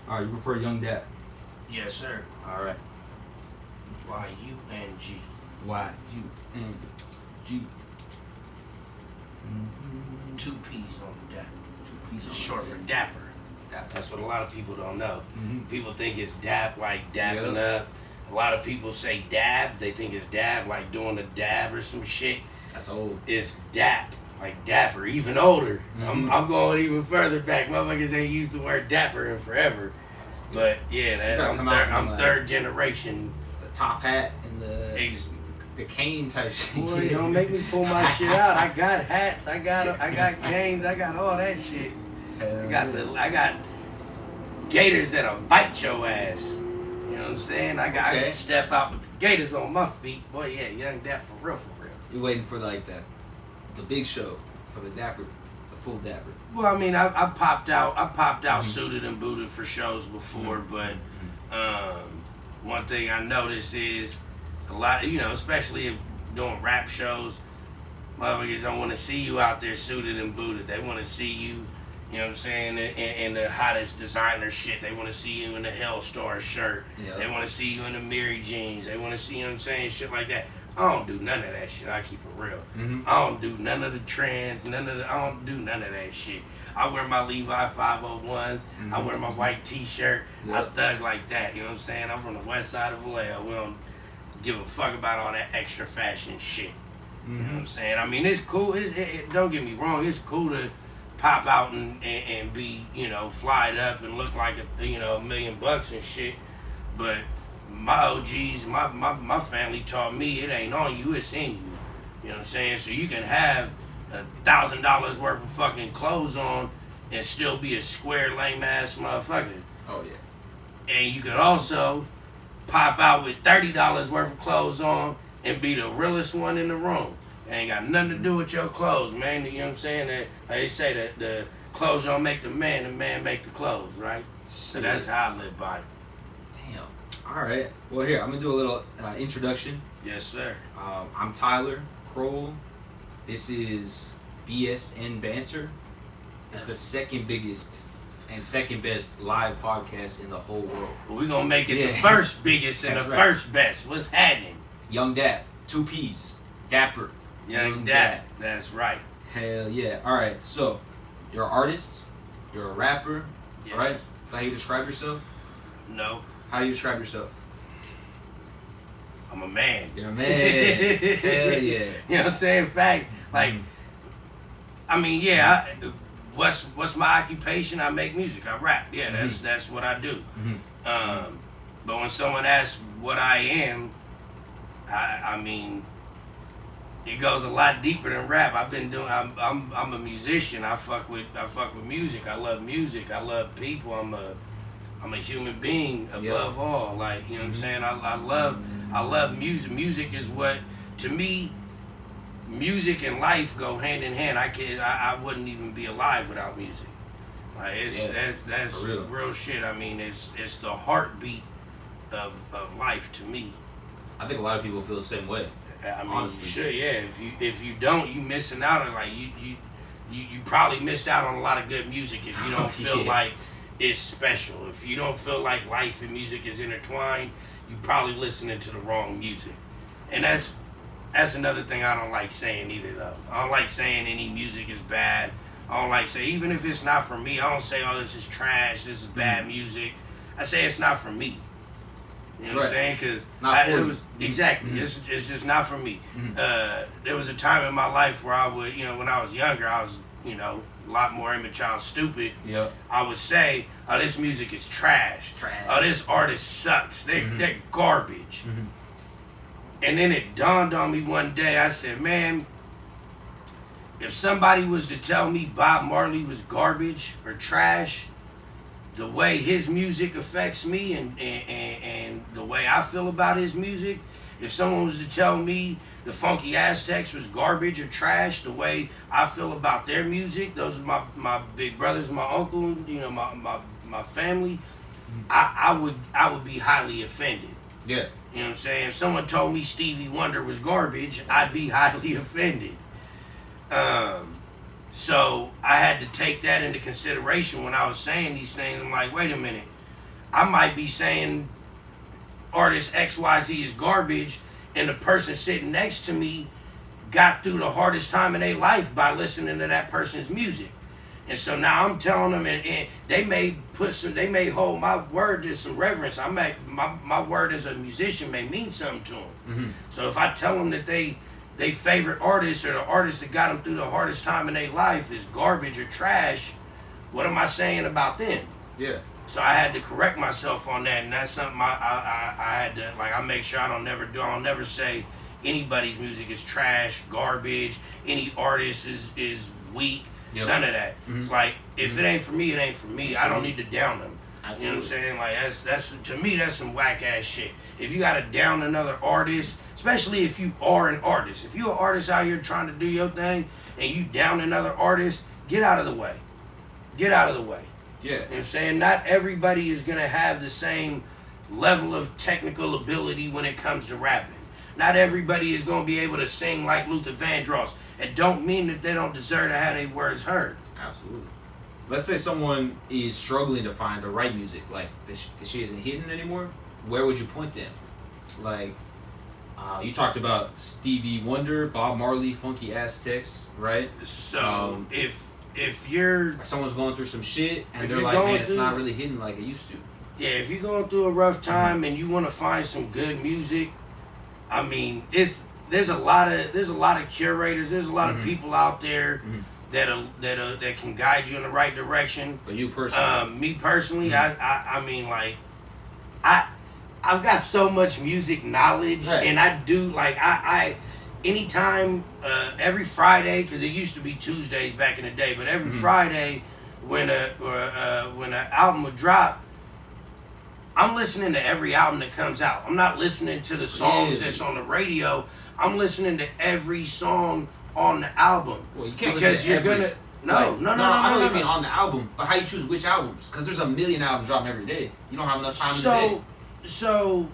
All right, you prefer Yung Dapp? Yes, sir. All right. Y-U-N-G. Y-U-N-G. Two P's on the Dap. Two P's. It's short for Dapper. That's what a lot of people don't know. People think it's dap like dapping up. A lot of people say dab. They think it's dab like doing a dab or some shit. That's old. It's dap like dapper, even older. I'm going even further back. Motherfuckers ain't used the word dapper in forever. But yeah, I'm third generation. The top hat and the cane type shit. Boy, don't make me pull my shit out. I got hats. I got canes. I got all that shit. I got gators that'll bite your ass. You know what I'm saying? I can step out with the gators on my feet. Boy, yeah, Yung Dapp for real. You're waiting for like the big show for the Dapper, the full Dapper. Well, I mean, I popped out suited and booted for shows before, but one thing I noticed is a lot, especially if doing rap shows, motherfuckers don't want to see you out there suited and booted. They want to see you, you know what I'm saying, in the hottest designer shit. They want to see you in the Hellstar shirt. Yep. They want to see you in the Mary jeans. They want to see, you know what I'm saying, shit like that. I don't do none of that shit. I keep it real. I don't do none of the trends, I don't do none of that shit. I wear my Levi 501s. I wear my white t-shirt. Yep. I thug like that, you know what I'm saying? I'm from the west side of Vallejo. We don't give a fuck about all that extra fashion shit. You know what I'm saying? I mean, it's cool. Don't get me wrong. It's cool to pop out and be, flyed up and look like $1 million and shit. But my OGs, my family taught me it ain't on you, it's in you. You know what I'm saying? So you can have $1,000 worth of fucking clothes on and still be a square, lame ass motherfucker. Oh yeah. And you could also pop out with $30 worth of clothes on and be the realest one in the room. It ain't got nothing to do with your clothes, man. You know what I'm saying? That like they say that the clothes don't make the man make the clothes, right? So that's how I live by. Damn. All right. Well, here I'm gonna do a little introduction. Yes, sir. I'm Tyler Kroll. This is BSnBanter. It's the second biggest and second best live podcast in the whole world. We're gonna make it the first biggest and the first best. What's happening? It's Yung Dapp, 2 P's, Dapper. Yung Dapp. That's right. Hell yeah. All right. So, you're an artist. You're a rapper. Yes. Right? Is that how you describe yourself? No. How do you describe yourself? I'm a man. You're a man. Hell yeah. You know what I'm saying? Fact. Like, I mean, yeah. What's my occupation? I make music. I rap. Yeah, that's what I do. But when someone asks what I am, I mean, it goes a lot deeper than rap. I'm a musician. I fuck with music. I love music. I love people. I'm a human being above all. Like, you know what I'm saying? I love music. Music is what, to me, music and life go hand in hand. I wouldn't even be alive without music. Like that's real shit. I mean, it's the heartbeat of life to me. I think a lot of people feel the same way. I mean, honestly. Sure, yeah. If you don't, you missing out on like you probably missed out on a lot of good music if you don't feel like it's special. If you don't feel like life and music is intertwined, you probably listening to the wrong music. And that's another thing I don't like saying either though. I don't like saying any music is bad. I don't like say even if it's not for me. I don't say this is trash. This is bad music. I say it's not for me. You know what I'm saying? Because exactly. It's just not for me. There was a time in my life where I would, when I was younger, I was, a lot more immature and stupid. Yep. I would say, "Oh, this music is trash. Oh, this artist sucks. They're garbage." And then it dawned on me one day. I said, "Man, if somebody was to tell me Bob Marley was garbage or trash, the way his music affects me and the way I feel about his music, if someone was to tell me the Funky Aztecs was garbage or trash, the way I feel about their music, those are my big brothers, my uncle, my family, I would be highly offended." Yeah. You know what I'm saying? If someone told me Stevie Wonder was garbage, I'd be highly offended. So I had to take that into consideration when I was saying these things. I'm like, wait a minute. I might be saying artist XYZ is garbage, and the person sitting next to me got through the hardest time in their life by listening to that person's music. And so now I'm telling them, and they may hold my word to some reverence. My word as a musician may mean something to them. Mm-hmm. So if I tell them that they favorite artist or the artist that got them through the hardest time in their life is garbage or trash, what am I saying about them? Yeah. So I had to correct myself on that, and that's something I had to, like, I make sure I don't never say anybody's music is trash, garbage, any artist is weak. Yep. None of that. Mm-hmm. It's like, if it ain't for me, it ain't for me. I don't need to down them. Absolutely. You know what I'm saying? Like, that's to me, that's some whack ass shit. If you gotta down another artist, especially if you are an artist, if you're an artist out here trying to do your thing and you down another artist, get out of the way. Get out of the way. Yeah. You know what I'm saying? Not everybody is gonna have the same level of technical ability when it comes to rapping. Not everybody is gonna be able to sing like Luther Vandross. It don't mean that they don't deserve to have their words heard. Absolutely. Let's say someone is struggling to find the right music, like this shit isn't hidden anymore. Where would you point them? Like, you talked about Stevie Wonder, Bob Marley, Funky Aztecs, right? So if you're someone's going through some shit and they're like, man, it's not really hidden like it used to. Yeah, if you're going through a rough time and you want to find some good music, I mean, there's a lot of curators, there's a lot of people out there that can guide you in the right direction. But you personally, me personally, I mean, like, I've got so much music knowledge, right. And I do, like, I anytime, every Friday, because it used to be Tuesdays back in the day, but every Friday when an album would drop, I'm listening to every album that comes out. I'm not listening to the songs that's on the radio. I'm listening to every song on the album. Well, you can't because you're gonna no. I don't even mean on the album, but how you choose which albums? Because there's a million albums dropping every day. You don't have enough time in the day. So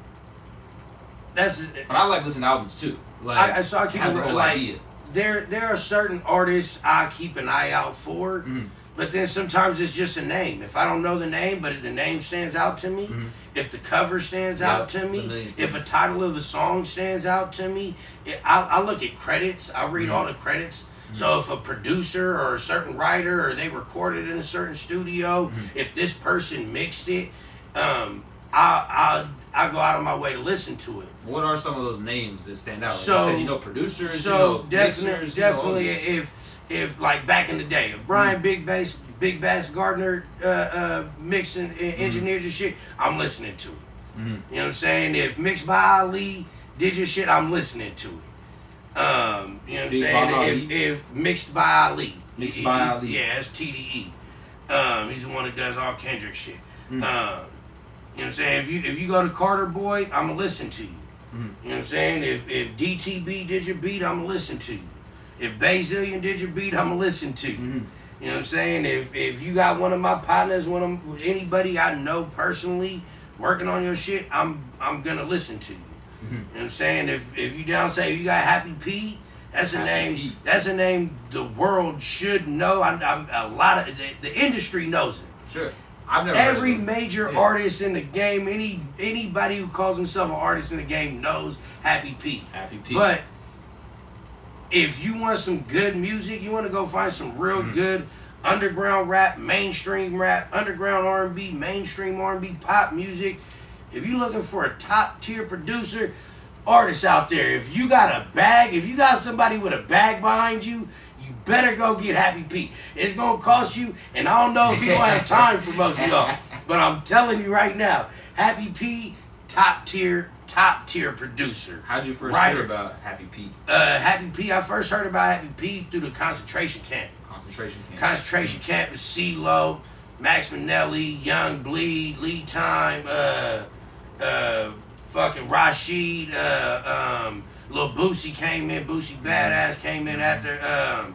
that's. But I like listening to albums too. Like, I keep it like idea. There are certain artists I keep an eye out for. But then sometimes it's just a name. If I don't know the name, but if the name stands out to me, if the cover stands out to me, if a title of a song stands out to me, I look at credits. I read all the credits. So if a producer or a certain writer or they recorded in a certain studio, if this person mixed it, I go out of my way to listen to it. What are some of those names that stand out? Like so you said, producers, definitely, mixers, if like back in the day, if Brian Big Bass Gardner mixed and engineered your shit, I'm listening to it. You know what I'm saying? If Mixed by Ali did your shit, I'm listening to it. You know what I'm saying? If Mixed by Ali. Yeah, that's TDE. He's the one that does all Kendrick shit. You know what I'm saying? If you go to Carter Boy, I'm gonna listen to you. You know what I'm saying? If DTB did your beat, I'm gonna listen to you. If Bazillion did your beat, I'm gonna listen to you. You know what I'm saying? If you got one of my partners, anybody I know personally working on your shit, I'm gonna listen to you. You know what I'm saying? If you if you got Happy P, that's a name. P. That's a name the world should know. I'm a lot of the industry knows it. Sure. I've never Every major artist in the game, anybody who calls himself an artist in the game knows Happy P. Happy P. But if you want some good music, you want to go find some real good underground rap, mainstream rap, underground R&B, mainstream R&B, pop music. If you're looking for a top tier producer, artist out there, if you got a bag, if you got somebody with a bag behind you, you better go get Happy P. It's gonna cost you, and I don't know if you don't have time for most of y'all, but I'm telling you right now, Happy P, top tier producer. How'd you first hear about Happy P? Happy P, I first heard about Happy P through the concentration camp. Concentration camp is CeeLo, Max Minnelli, Young Bleed, Lee Time, fucking Rashid, Lil Boosie came in, Boosie Badass came in after,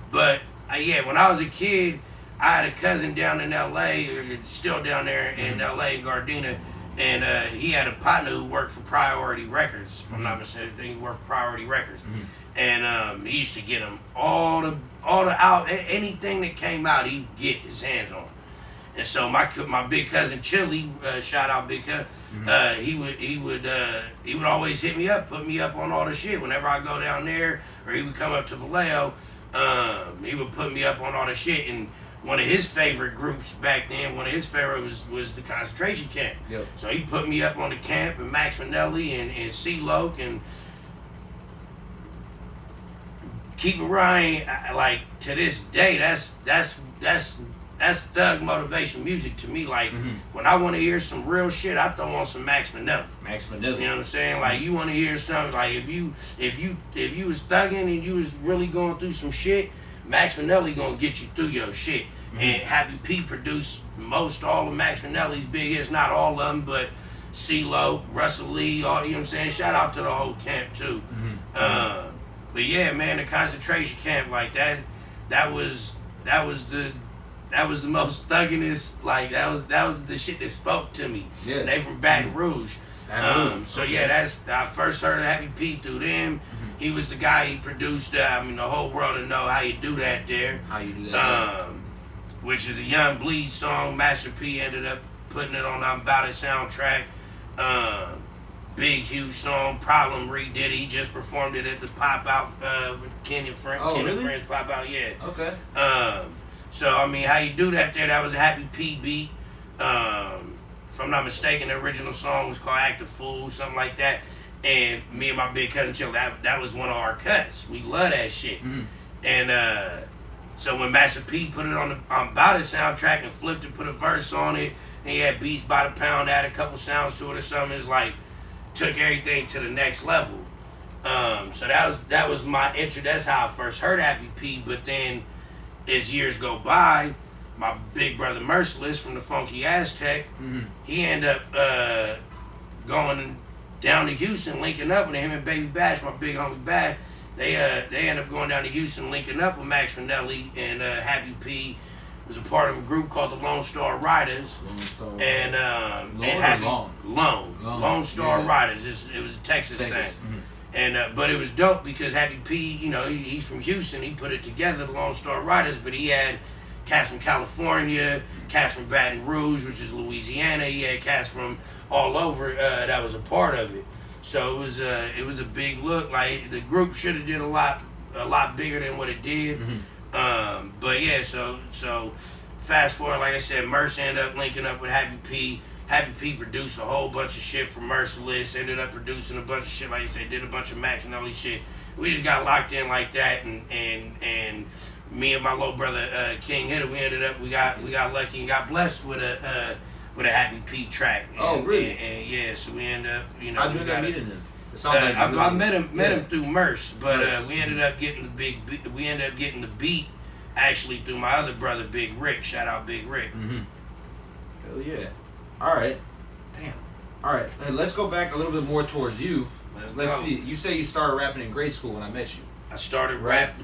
but when I was a kid, I had a cousin down in LA, or still down there in LA, Gardena, and he had a partner who worked for Priority Records, if I'm not mistaken. He worked for Priority Records, and he used to get him all the out anything that came out, he'd get his hands on. And so my big cousin Chili, shout out Big Cousin, he would always hit me up, put me up on all the shit whenever I go down there, or he would come up to Vallejo. He would put me up on all the shit. And one of his favorite groups back then, one of his favorites was the concentration camp. Yep. So he put me up on the camp, and Max Manelli and C-Loke, and Keep It Ryan. Like to this day, that's thug motivation music to me. Like when I want to hear some real shit, I throw on some Max Manelli. Max Manelli. You know what I'm saying? Like you want to hear something. Like if you was thugging and you was really going through some shit, Max Manelli gonna get you through your shit. And Happy P produced most all of Max Manelli's big hits, not all of them, but CeeLo, Russell Lee, all, you know what I'm saying? Shout out to the whole camp too. But yeah, man, the concentration camp, like that was the most thugginest, like that was the shit that spoke to me. Yeah. They from Baton Rouge. So yeah, I first heard of Happy P through them. He was the guy, he produced the whole world to know how you do that there. How you do that. Which is a Young Bleed song. Master P ended up putting it on I'm About It soundtrack. Big, huge song. Problem redid it. He just performed it at the Pop Out with Kenny really? Friends Pop Out, yeah. Okay. So, how you do that there, that was a Happy P beat. If I'm not mistaken, the original song was called Act a Fool, something like that. And me and my big cousin Chill, that was one of our cuts. We love that shit. And so when Master P put it on the About It soundtrack and flipped it, put a verse on it, and he had Beats by the Pound, added a couple sounds to it or something, it's like, took everything to the next level. So that was my intro. That's how I first heard Happy P. But then as years go by, my big brother Merciless from the Funky Aztec, he ended up going down to Houston, linking up with him and Baby Bash, my big homie Bash. They ended up going down to Houston, linking up with Max Manelli, and Happy P was a part of a group called the Lone Star Riders. And Lone Star Riders. It was a Texas thing. And but it was dope because Happy P, he's from Houston. He put it together, the Lone Star Riders, but he had cats from California, cats from Baton Rouge, which is Louisiana. He had cats from all over that was a part of it. So it was a big look. Like the group should have did a lot bigger than what it did. But yeah, so fast forward, like I said, Merce ended up linking up with Happy P. Happy P produced a whole bunch of shit for Merciless. Ended up producing a bunch of shit, like I said, did a bunch of Max Manelli shit. We just got locked in like that, and me and my little brother King Hitter, we got lucky and got blessed with a Happy P track. Oh, really? And yeah, so we ended up, How'd you end up meeting him? It sounds like I met him through Merce, but we ended up getting the beat actually through my other brother Big Rick. Shout out Big Rick. Hell yeah. All right. Damn. All right. Let's go back a little bit more towards you. Let's see. You say you started rapping in grade school when I met you. I started rap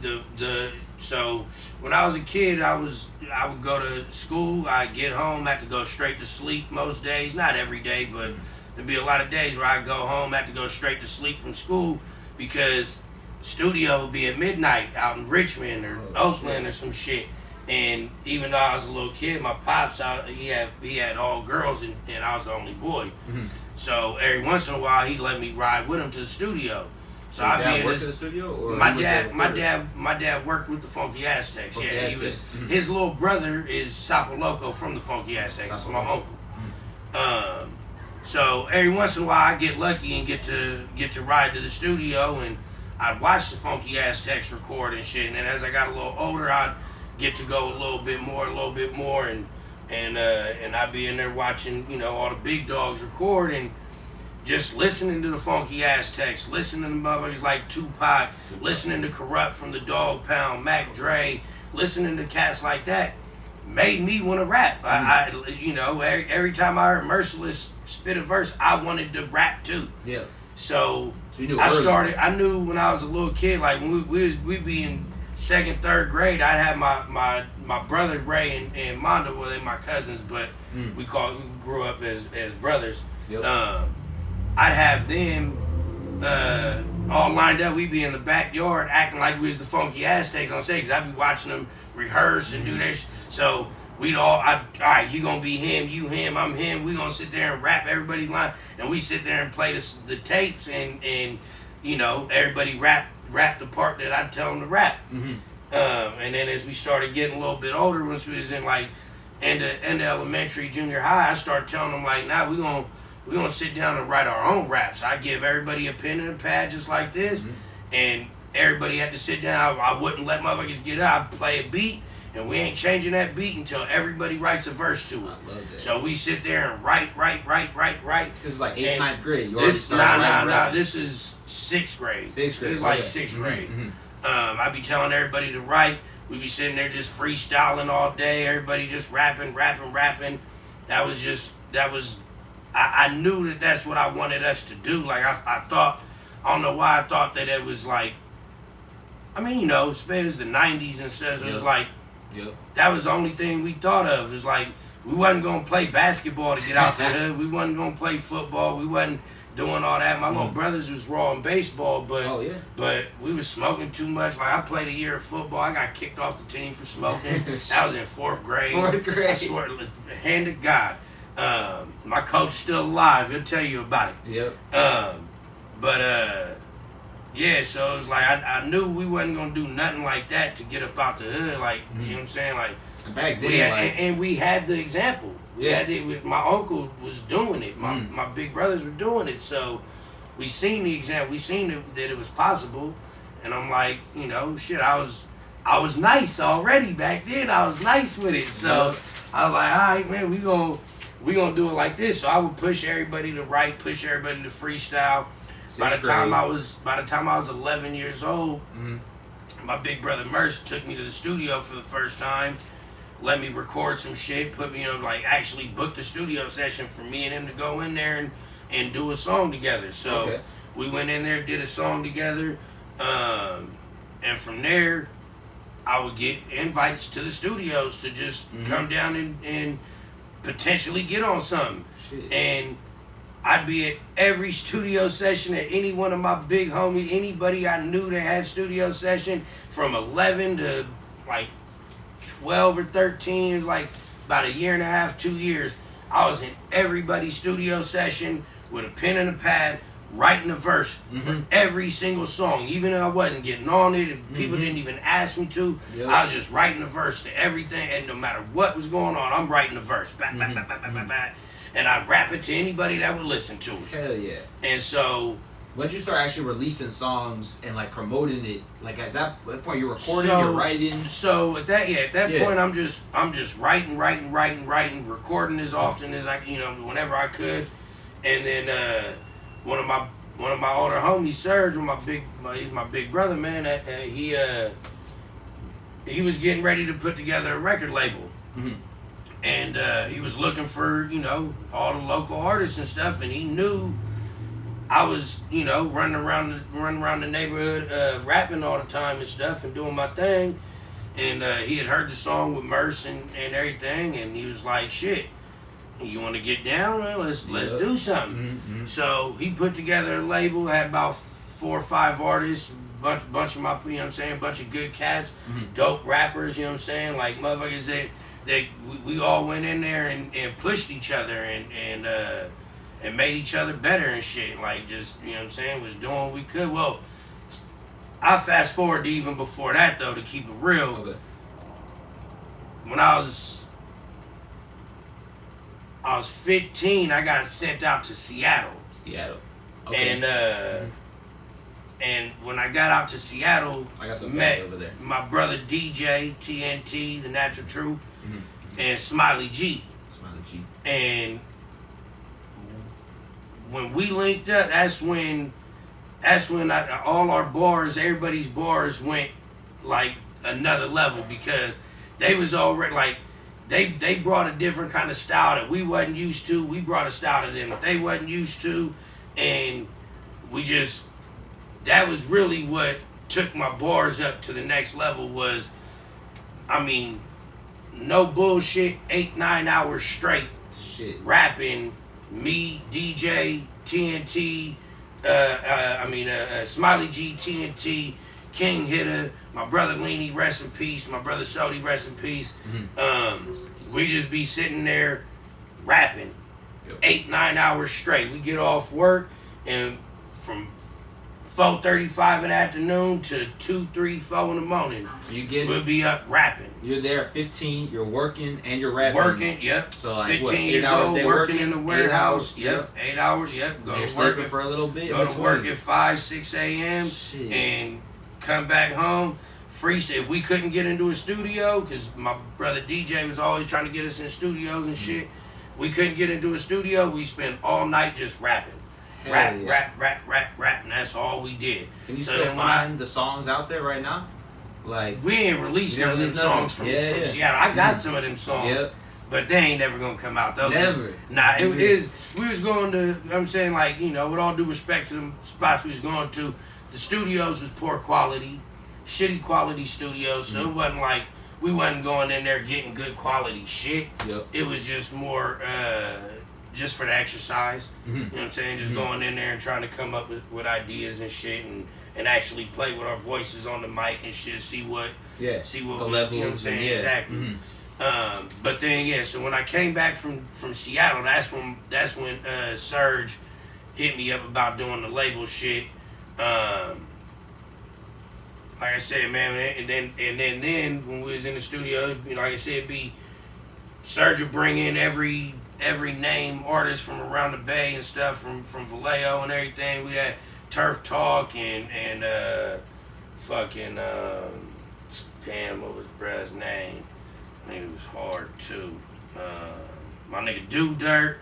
so when I was a kid, I would go to school, I'd get home, have to go straight to sleep most days. Not every day, but there'd be a lot of days where I'd go home, have to go straight to sleep from school because studio would be at midnight out in Richmond or Oakland or some shit. And even though I was a little kid, my pops, he had all girls and I was the only boy. So every once in a while, he'd let me ride with him to the studio. So I'd be in the studio, or my dad worked with the Funky Aztecs. His little brother is Sapo Loco from the Funky Aztecs. It's my uncle. So every once in a while I get lucky and get to ride to the studio, and I'd watch the Funky Aztecs record and shit. And then as I got a little older, I'd get to go a little bit more, and I'd be in there watching all the big dogs record and just listening to the Funky Aztecs, listening to motherfuckers like Tupac, listening to Corrupt from the Dog Pound, Mac Dre, listening to cats like that, made me want to rap. Every time I heard Merciless spit a verse, I wanted to rap too. Yeah. So I knew when I was a little kid, like when we'd be in second, third grade, I'd have my brother Ray and Mondo, well, they're my cousins, but we grew up as brothers. Yep. I'd have them all lined up. We'd be in the backyard acting like we was the Funky Aztecs on stage. I'd be watching them rehearse and do their So alright, you gonna be him, you him, I'm him. We gonna sit there and rap everybody's line, and we sit there and play the tapes, and you know, everybody rap the part that I tell them to rap. Mm-hmm. And then as we started getting a little bit older, once we was in like end of elementary, junior high, I started telling them like, nah, we gonna sit down and write our own raps. I give everybody a pen and a pad just like this, and everybody had to sit down. I wouldn't let motherfuckers get up. I'd play a beat, and we ain't changing that beat until everybody writes a verse to it. I love that. So we sit there and write. This is like 8th, 9th grade. You already started Nah. This is 6th grade. 6th grade. It's like okay. 6th grade. Mm-hmm. I be telling everybody to write. We be sitting there just freestyling all day. Everybody just rapping. I knew that that's what I wanted us to do. Like I thought, I don't know why I thought that it was like, I mean, you know, it was the 90s and stuff. So it was like, that was the only thing we thought of. It was like, we wasn't going to play basketball to get out the hood. We wasn't going to play football. We wasn't doing all that. My little brothers was raw in baseball, but we was smoking too much. Like, I played a year of football. I got kicked off the team for smoking. That was in 4th grade. 4th grade. I swear, hand to God. My coach still alive. He'll tell you about it. Yep. Yeah, so it was like I knew we wasn't gonna do nothing like that to get up out the hood. Like, you know what I'm saying? Like, back then, and we had the example. My uncle was doing it. My big brothers were doing it. So we seen the example. We seen that it was possible. And I'm like, you know, shit. I was nice already back then. I was nice with it. So I was like, all right, man, we gonna do it like this. So I would push everybody to write, push everybody to freestyle. By the time I was 11 years old, my big brother Merce took me to the studio for the first time, let me record some shit, put me, you know, like actually booked a studio session for me and him to go in there and do a song together. So we went in there, did a song together, and from there, I would get invites to the studios to just come down and potentially get on something. Shit. And I'd be at every studio session at any one of my big homies, anybody I knew that had studio session, from 11 to like 12 or 13, it was like about a year and a half, 2 years. I was in everybody's studio session with a pen and a pad, writing a verse for every single song, even though I wasn't getting on it and people didn't even ask me to. I was just writing a verse to everything, and no matter what was going on, I'm writing a verse. And I'd rap it to anybody that would listen to it. Hell yeah. And so, when did you start actually releasing songs and like promoting it? Like at that point, you're recording, you're writing. So at that point, I'm just writing, recording as often as I, you know, whenever I could. And then one of my older homies, Serge, he's my big brother, man. He was getting ready to put together a record label. And he was looking for, you know, all the local artists and stuff, and he knew I was, you know, running around the neighborhood, rapping all the time and stuff, and doing my thing. And he had heard the song with Merce and everything, and he was like, "Shit, you want to get down? Well, let's do something." So he put together a label, had about 4 or 5 artists, bunch of my, you know what I'm saying, bunch of good cats, dope rappers, you know what I'm saying, like motherfuckers that we all went in there and pushed each other and made each other better and shit. Like, just, you know what I'm saying, was doing what we could. Well, I fast forward to even before that, though, to keep it real. Okay. When I was 15, I got sent out to Seattle. Okay. And when I got out to Seattle, I got some met over there. my brother DJ, TNT, The Natural Truth, and Smiley G. And when we linked up, that's when all our bars, everybody's bars went like another level, because they was already like, they brought a different kind of style that we wasn't used to. We brought a style to them that they wasn't used to, and that was really what took my bars up to the next level. Was, I mean, no bullshit, 8-9 hours straight rapping, me, DJ, TNT, Smiley G, TNT, King Hitter, my brother Leany, rest in peace, my brother Sody, rest in peace. We just be sitting there rapping, Yep. 8-9 hours straight. We get off work and from 4:35 in the afternoon to 2, 3, 4 in the morning. So you get we'll be up rapping. You're there at 15. You're working and you're rapping. Working, yep. So like 15 what, 8 years hours old, day working in the warehouse. Yep. 8 hours. Yep. Go You're to work sleeping for a little bit. Go to work at 5, 6 a.m. Shit. and come back home. If we couldn't get into a studio, because my brother DJ was always trying to get us in studios and shit, we couldn't get into a studio. We spent all night just rapping. Rap, and that's all we did. Can you still find the songs out there right now? Like we ain't released none of them songs from Seattle. I got some of them songs, but they ain't never gonna come out. Those never. Nah, it is. We was going to. I'm saying, like, you know, with all due respect to the spots we was going to, the studios was poor quality, shitty quality studios. So it wasn't like we wasn't going in there getting good quality shit. Yep. It was just more. Just for the exercise, you know what I'm saying? Just going in there and trying to come up with ideas and shit, and actually play with our voices on the mic and shit. See what the levels. You know what I'm saying? Exactly. But then so when I came back from Seattle, that's when Surge hit me up about doing the label shit. Like I said, man, and then when we was in the studio, you know, like I said, Surge would bring in every name artist from around the Bay and stuff, from Vallejo and everything. We had Turf Talk and fucking damn, what was bruh's name? I think it was hard too. My nigga Do Dirt.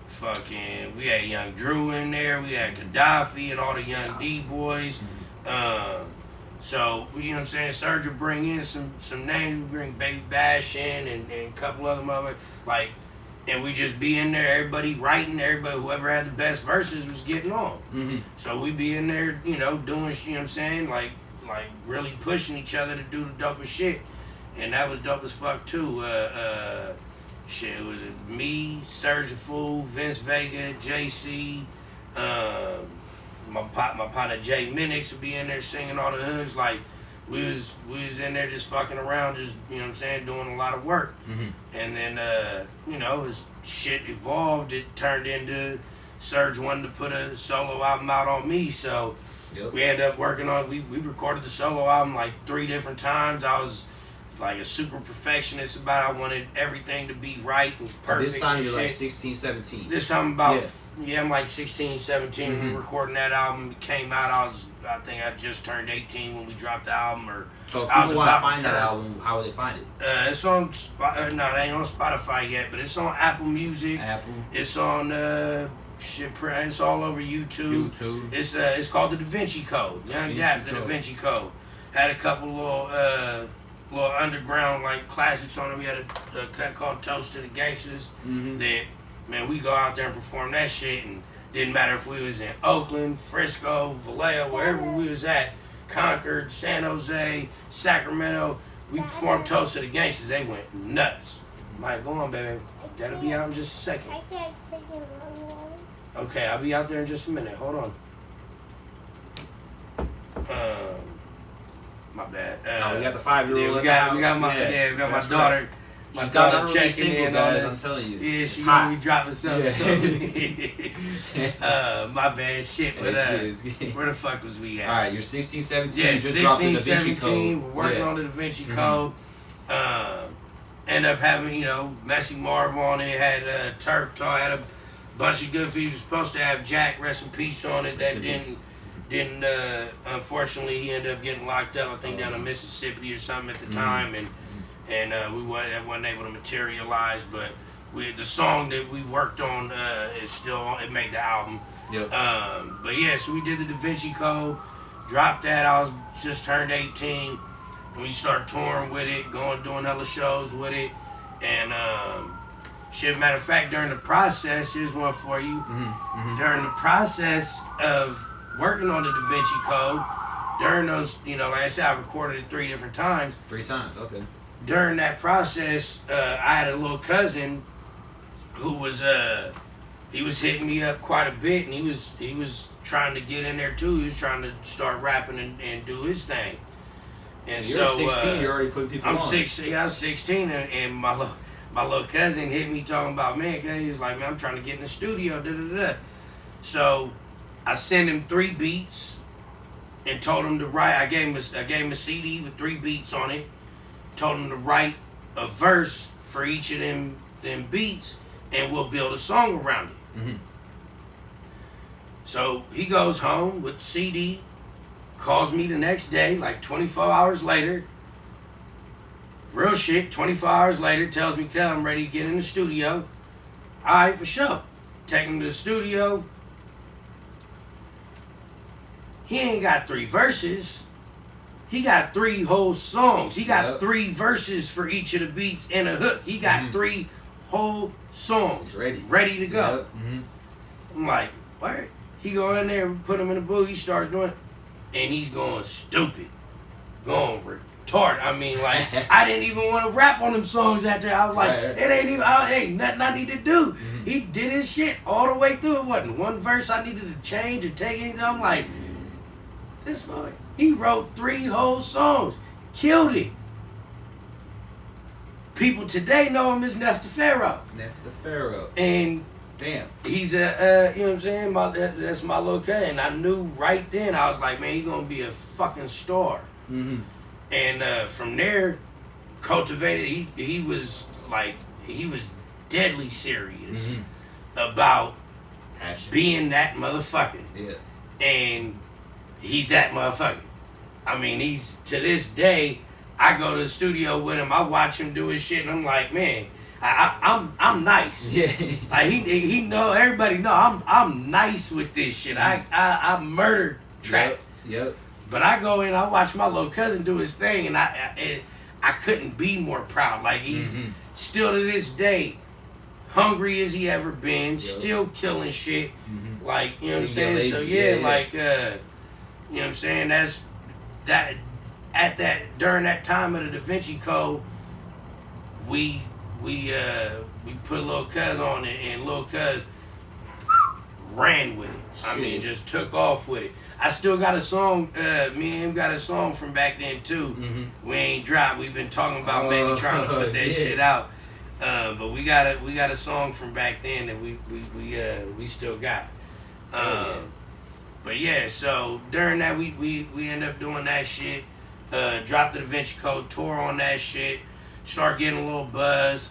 Fucking, we had Young Drew in there. We had Gaddafi and all the Young D boys. So, you know what I'm saying, Surge would bring in some names, we bring Baby Bash in and a couple other motherfuckers, like, and we just be in there, everybody writing, whoever had the best verses was getting on. So we be in there, you know, doing, you know what I'm saying, like really pushing each other to do the dopest shit. And that was dope as fuck too. Shit, it was me, Surge the Fool, Vince Vega, JC, my partner Jay Minix would be in there singing all the hooks. Like we was in there just fucking around, just, you know what I'm saying, doing a lot of work. And then you know, as shit evolved, it turned into Surge wanting to put a solo album out on me. So we ended up working on. We recorded the solo album like 3 different times. I was like a super perfectionist about it. I wanted everything to be right and perfect. This time and you're shit. like 16, 17. This time about I'm like 16, 17. We were recording that album. It came out. I think I just turned 18 when we dropped the album. Or so if people want to find that album, how would they find it? It's on. No, it ain't on Spotify yet, but it's on Apple Music. It's on it's all over YouTube. It's called the Da Vinci Code. Young Dapp, the Da Vinci Code. Had a couple little underground like classics on it. We had a cut called Toast to the Gangsters. That, man, we go out there and perform that shit, and didn't matter if we was in Oakland, Frisco, Vallejo, wherever we was at, Concord, San Jose, Sacramento, we performed Toast to the Gangsters. They went nuts. I'm like, go on, baby. That'll be out in just a second. Okay, I'll be out there in just a minute. Hold on. My bad. We got the 5-year-old. We got my daughter. My daughter checking in on us. I'm telling you. Yeah, she gonna be dropping something. My bad, shit. But where the fuck was we at? All right, you're 16, 17. Yeah, you just dropped the Da Vinci 17. Code. We're working on the Da Vinci Code. End up having, you know, Messy Marv on it. Had Turf Talk. Had a bunch of good features. Supposed to have Jack, rest in peace, on it. That didn't. Unfortunately, he ended up getting locked up. I think down in Mississippi or something at the time, and we wasn't able to materialize. But the song that we worked on is still on. It made the album. But yeah, so we did the Da Vinci Code, dropped that. I was just turned 18, and we started touring with it, doing hella shows with it, and shit. Matter of fact, during the process, here's one for you. During the process of working on the Da Vinci Code, during those, you know, like I said, I recorded it 3 different times. 3 times, okay. During that process, I had a little cousin who was he was hitting me up quite a bit, and he was trying to get in there too. He was trying to start rapping and do his thing. And so you're 16. You're already putting people I'm on. 16. I was 16, and my little cousin hit me talking about, man, he was like, man, I'm trying to get in the studio. Da da da. So I sent him 3 beats and told him to write. I gave him a CD with 3 beats on it. Told him to write a verse for each of them beats, and we'll build a song around it. Mm-hmm. So he goes home with the CD, calls me the next day, like 24 hours later. Real shit, 24 hours later, tells me, "Kel, I'm ready to get in the studio." All right, for sure. Take him to the studio. He ain't got 3 verses. He got 3 whole songs. He got 3 verses for each of the beats and a hook. He got 3 whole songs ready to go. Yep. Mm-hmm. I'm like, what? He go in there, put him in the booth, he starts doing it, and he's going stupid, going retarded. I mean, like, I didn't even want to rap on them songs after. I was like, it ain't even, ain't nothing I need to do. Mm-hmm. He did his shit all the way through. It wasn't one verse I needed to change or take anything. I'm like, this boy, he wrote 3 whole songs, killed it. People today know him as Neff the Pharaoh. Neff the Pharaoh. And damn, he's you know what I'm saying? That's my little cousin. And I knew right then, I was like, man, he's gonna be a fucking star. Mm-hmm. And from there, cultivated. He was deadly serious about being that motherfucker. Yeah. And he's that motherfucker. I mean, he's, to this day, I go to the studio with him, I watch him do his shit, and I'm like, man, I'm nice. Yeah. Like he know, everybody know I'm nice with this shit. I murder tracks. Yep. But I go in, I watch my little cousin do his thing, and I couldn't be more proud. Like, he's still to this day hungry as he ever been, still killing shit. Like, you know what I'm saying? So like you know what I'm saying? That's that at that during that time of the Da Vinci Code, we put Lil Cuz on it, and Lil Cuz ran with it. I mean, just took off with it. I still got a song. Me and him got a song from back then too. We ain't dropped. We've been talking about maybe trying to put that shit out. But we got a song from back then that we still got. But yeah, so during that we end up doing that shit. Dropped the Da Vinci Code, tour on that shit. Start getting a little buzz.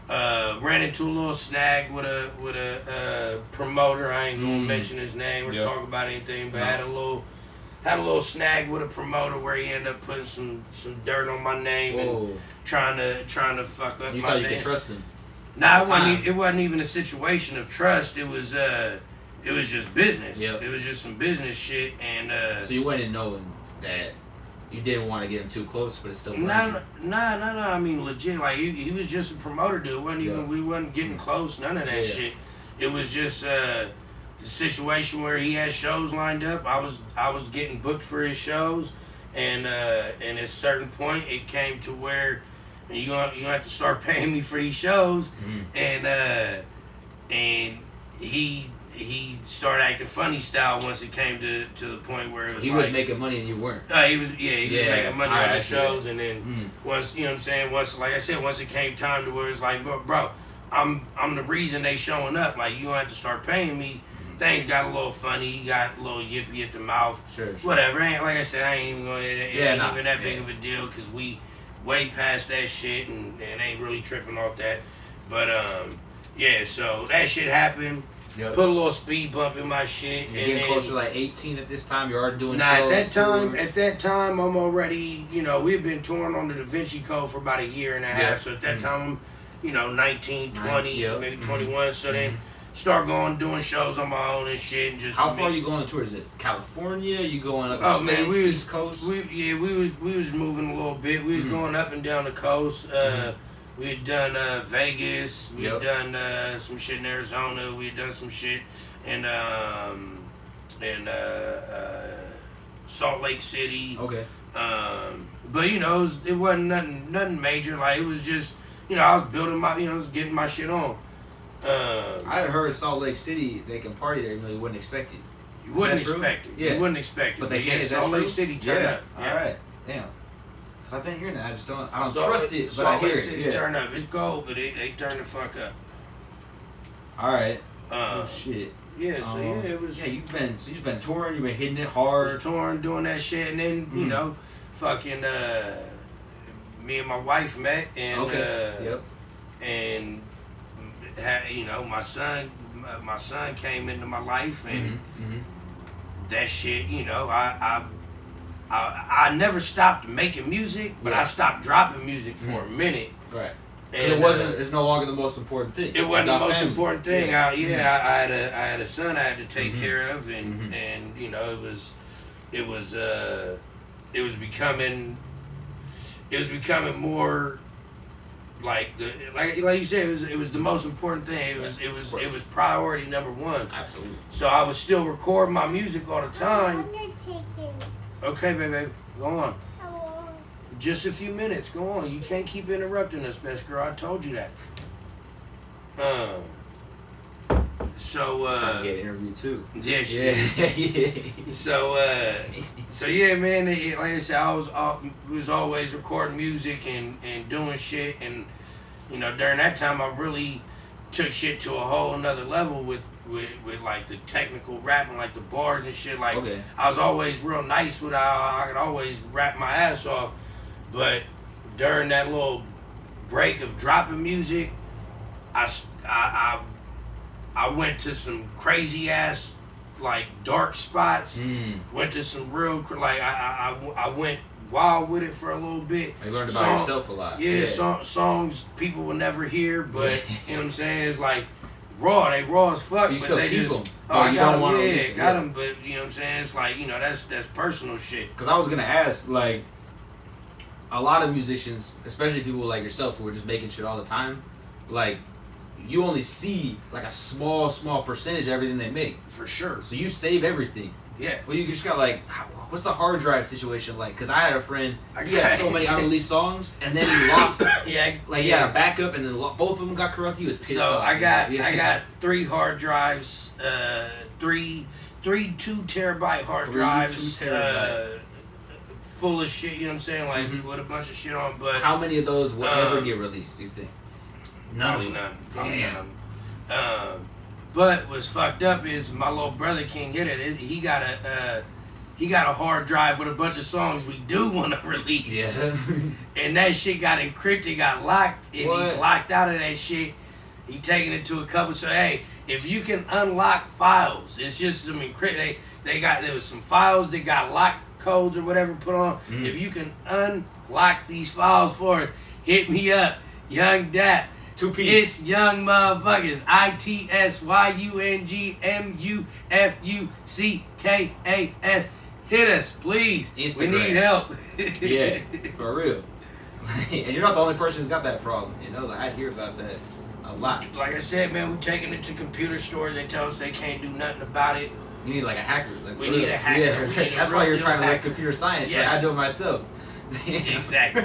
Ran into a little snag with a promoter. I ain't gonna mention his name or talk about anything, but had a little snag with a promoter where he ended up putting some dirt on my name and trying to fuck up my name. You thought you could trust him? Nah, it wasn't even a situation of trust. It was just business. Yep. It was just some business shit, and so you went in knowing that you didn't want to get him too close, but it's still Nah. I mean, legit. Like, he was just a promoter, dude. We wasn't getting close. None of that shit. It was just the situation where he had shows lined up. I was getting booked for his shows, and at a certain point, it came to where you have to start paying me for these shows, and he started acting funny style once it came to the point where it was he was making money and you weren't. He was making money on the shows, and then once, you know what I'm saying, once it came time to where it's like, bro, I'm the reason they showing up. Like, you don't have to start paying me. Things got a little funny. He got a little yippy at the mouth. Sure. Whatever. Ain't, like I said, I ain't even going. It ain't even that big of a deal because we way past that shit and ain't really tripping off that. But so that shit happened. Yep. Put a little speed bump in my shit. You're getting closer to like 18 at this time. You're already doing shows. At that time, I'm already, we've been touring on the Da Vinci Code for about a year and a half. So at that time, I'm, 19, 20, maybe 21. So then start doing shows on my own and shit. And just how far are you going on tour? Is this California? You going up the states, East Coast? We was moving a little bit. We was going up and down the coast. We had done Vegas. We had done some shit in Arizona. We had done some shit in Salt Lake City. Okay. But it wasn't nothing major. Like, it was just I was building my I was getting my shit on. I had heard Salt Lake City they can party there. You wouldn't expect it. You wouldn't expect it. Yeah. You wouldn't expect it. But they can. Salt Lake City turned up. Yeah. All right. Damn. Cause I've been hearing that. I don't Salt trust Lake- it, but Salt I hear Lake it. City Yeah. turn up. It's cold, but they turn the fuck up. All right. Oh shit. Yeah, so it was. Yeah, you've been touring. You've been hitting it I hard. was touring, doing that shit, and then you know, fucking me and my wife met, and and you know, my son came into my life, and that shit, you know, I never stopped making music, but I stopped dropping music for a minute. Right. And It's no longer the most important thing. It wasn't the most important thing. Yeah. I had a son I had to take care of, and you know, it was becoming more like you said, it was the most important thing. It was priority number one. Absolutely. So I was still recording my music all the time. Okay, baby, go on. Just a few minutes. Go on. You can't keep interrupting us, best girl. I told you that. Trying to get an interview too. Yeah, So yeah, man. Like I said, I was always recording music and doing shit, and you know, during that time, I really took shit to a whole another level with like the technical rapping, like the bars and shit. Like I was always real nice with how I could always rap my ass off. But during that little break of dropping music, I went to some crazy ass like dark spots. Went to some real like I went wild with it for a little bit. You learned about yourself a lot. Yeah, songs people will never hear, but you know what I'm saying. It's like raw. They raw as fuck. You but still they keep just, them. Oh, I got them. Yeah, got them. But you know what I'm saying. It's like, you know, that's personal shit. Because I was gonna ask, like, a lot of musicians, especially people like yourself who are just making shit all the time, like, you only see like a small percentage of everything they make. For sure. So you save everything. Yeah. Well, you just got like, what's the hard drive situation like? Because I had a friend, he had so many unreleased songs, and then he lost. He had a backup, and then both of them got corrupted. He was pissed off. I got 3 hard drives, 3 2 terabyte hard drives, 2 terabyte. full of shit. You know what I'm saying? Like with a bunch of shit on. But how many of those will ever get released? Do you think? None. Damn. But what's fucked up is my little brother King hit it. He got a hard drive with a bunch of songs we do want to release. Yeah. And that shit got encrypted, got locked, and he's locked out of that shit. He taking it to a couple. So hey, if you can unlock files, it's just some encrypt. There was some files that got lock codes or whatever put on. If you can unlock these files for us, hit me up, Yung Dapp. 2 piece. It's young motherfuckers. ITSYUNGMUFUCKAS. Hit us, please. Instagram. We need help. Yeah, for real. And you're not the only person who's got that problem. You know, like, I hear about that a lot. Like I said, man, we're taking it to computer stores. They tell us they can't do nothing about it. You need like a hacker. Like, we need a hacker. Yeah, that's why you're trying to like computer science. Yes. Like, I do it myself. Exactly.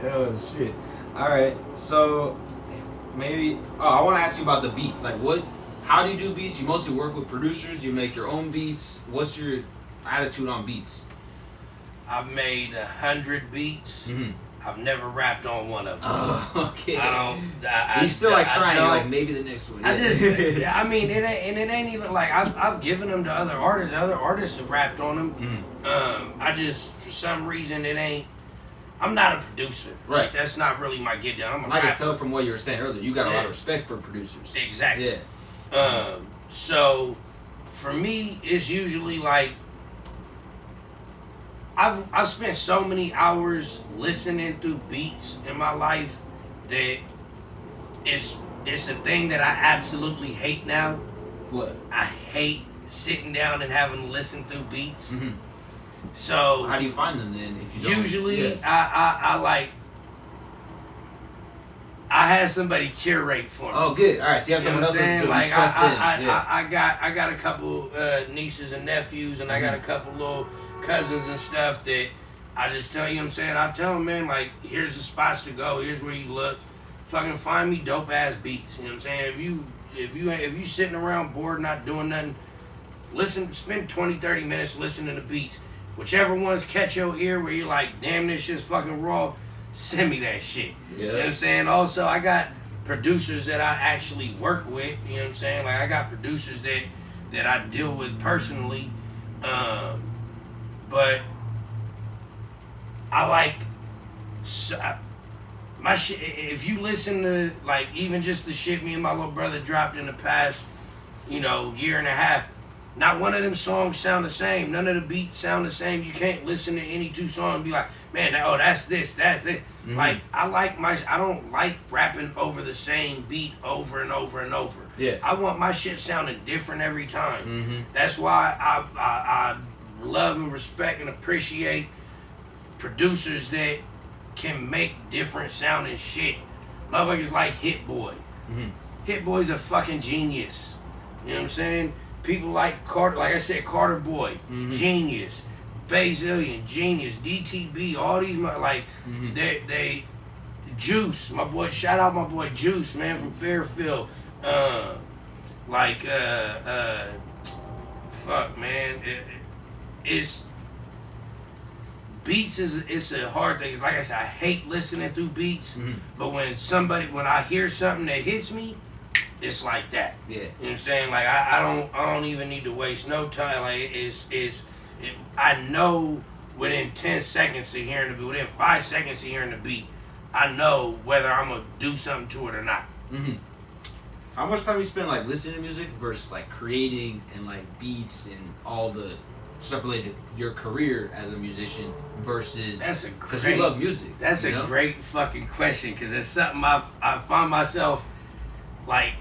Oh shit. All right, so maybe I want to ask you about the beats. Like, how do you do beats? You mostly work with producers. You make your own beats. What's your attitude on beats? I've made 100 beats. I've never rapped on one of them. Oh, okay. You still like trying? You're like, maybe the next one. I mean, it ain't even like I've given them to other artists. Other artists have rapped on them. I just, for some reason, it ain't. I'm not a producer. Right. That's not really my get down. I'm a rapper. I can tell from what you were saying earlier. You got a lot of respect for producers. Exactly. Yeah. So, for me, it's usually like I've spent so many hours listening through beats in my life that it's a thing that I absolutely hate now. What? I hate sitting down and having to listen through beats. So how do you find them then? If you don't? Usually, I had somebody curate for me. Oh, good. All right. So you have someone else to like trust in. I got a couple nieces and nephews, and I got a couple little cousins and stuff that I just tell you. What I'm saying, I tell them, man, like, here's the spots to go. Here's where you look. Fucking find me dope ass beats. You know what I'm saying? If you sitting around bored not doing nothing, spend 20-30 minutes listening to beats. whichever ones catch your ear where you're like, damn, this shit's fucking raw, send me that shit. Yeah. You know what I'm saying? Also, I got producers that I actually work with, you know what I'm saying? Like, I got producers that I deal with personally, but I like my shit. If you listen to, like, even just the shit me and my little brother dropped in the past, year and a half, not one of them songs sound the same. None of the beats sound the same. You can't listen to any two songs and be like, man, that's this, that's it. Mm-hmm. Like, I don't like rapping over the same beat over and over and over. Yeah. I want my shit sounding different every time. Mm-hmm. That's why I love and respect and appreciate producers that can make different sounding shit. Motherfuckers like Hit Boy. Mm-hmm. Hit Boy's a fucking genius. You know what I'm saying? People like Carter, like I said, Carter Boy, mm-hmm. genius. Bazillion, genius. DTB, all these, like, mm-hmm. they Juice, my boy, shout out my boy Juice, man, from Fairfield. Fuck, man. It's beats it's a hard thing. It's like I said, I hate listening through beats, mm-hmm. but when I hear something that hits me, it's like that. Yeah. You know what I'm saying? Like, I don't even need to waste no time. Like, I know within 10 seconds of hearing the beat, within 5 seconds of hearing the beat, I know whether I'm gonna do something to it or not. Mm-hmm. How much time you spend like listening to music versus like creating and like beats and all the stuff related to your career as a musician versus because you love music? That's a great fucking question, because it's something I find myself like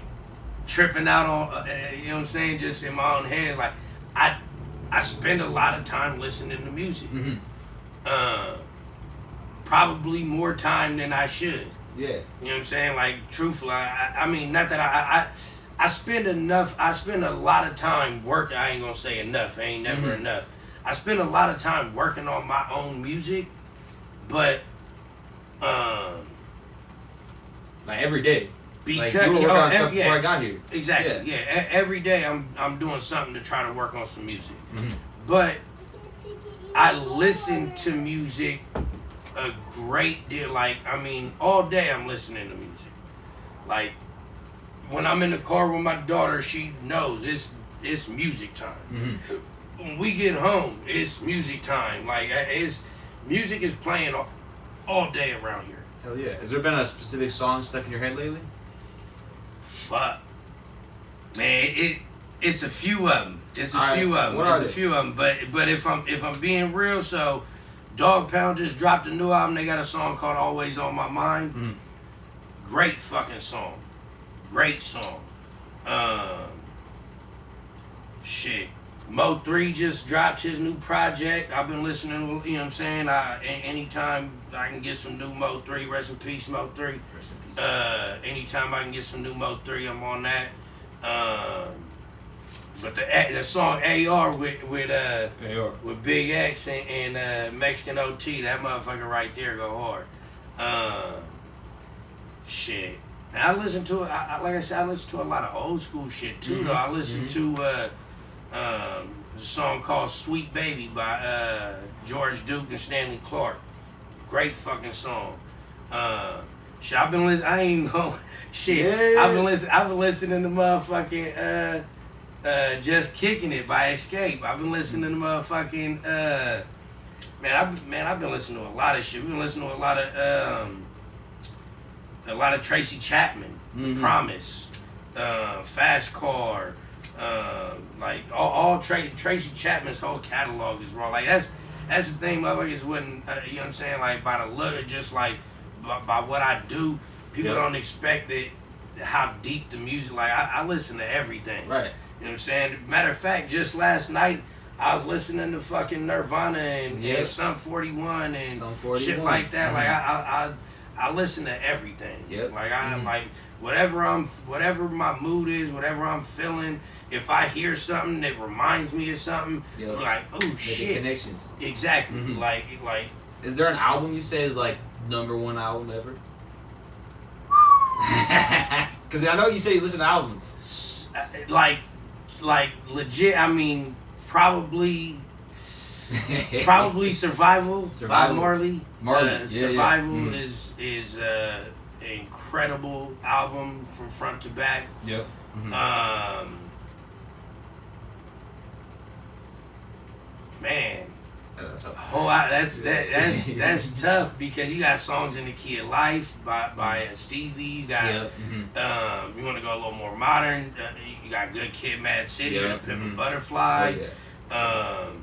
tripping out on. You know what I'm saying? Just in my own head, like I spend a lot of time listening to music. Mm-hmm. Probably more time than I should. Yeah. You know what I'm saying? Like, truthfully, I mean, not that I spend a lot of time working. I ain't gonna say enough. It ain't never mm-hmm. enough. I spend a lot of time working on my own music, but like every day. Because like you were working on stuff before I got here. Exactly. Yeah. Every day I'm doing something to try to work on some music. Mm-hmm. But I listen to music a great deal. Like, I mean, all day I'm listening to music. Like, when I'm in the car with my daughter, she knows it's music time. Mm-hmm. When we get home, it's music time. Like, music is playing all day around here. Hell yeah. Has there been a specific song stuck in your head lately? Fuck. Man, it's a few of them. It's a few of them. But if I'm being real, so Dog Pound just dropped a new album. They got a song called Always on My Mind. Mm-hmm. Great fucking song. Great song. Shit. Mo 3 just dropped his new project. I've been listening, you know what I'm saying? Anytime I can get some new Mo 3, rest in peace, Mo 3. Rest in peace. Anytime I can get some new Mo 3, I'm on that. But the song AR with Big X and Mexican OT, that motherfucker right there go hard. Shit. Now I listen to it. Like I said, I listen to a lot of old school shit too. Mm-hmm. Though I listen mm-hmm. to a song called "Sweet Baby" by George Duke and Stanley Clarke. Great fucking song. Shit, I've been listening. I ain't going. Shit, yeah. I've been listening to motherfucking "Just Kicking It" by Escape. I've been listening to motherfucking I've been listening to a lot of shit. We've been listening to a lot of Tracy Chapman, mm-hmm. The Promise, Fast Car, like all Tracy Chapman's whole catalog is raw. Like that's the thing, motherfuckers wouldn't, you know what I'm saying? Like by the look, just like by what I do, people don't expect it. How deep the music. Like I listen to everything. Right. You know what I'm saying? Matter of fact, just last night I was listening to fucking Nirvana and Sum 41 and shit like that. Mm-hmm. Like I listen to everything. Yep. Like like whatever my mood is, whatever I'm feeling. If I hear something that reminds me of something, I'm like, oh shit. Connections. Exactly. Mm-hmm. Like. Is there an album you say is like #1 album ever? Because I know you say you listen to albums. Like legit. I mean, probably. Probably Survival by Marley. Survival is an incredible album from front to back. Yep. Man, that's tough because you got songs in the Key of Life by Stevie. You got you want to go a little more modern. You got Good Kid, Mad City, and a Pimp a Butterfly. I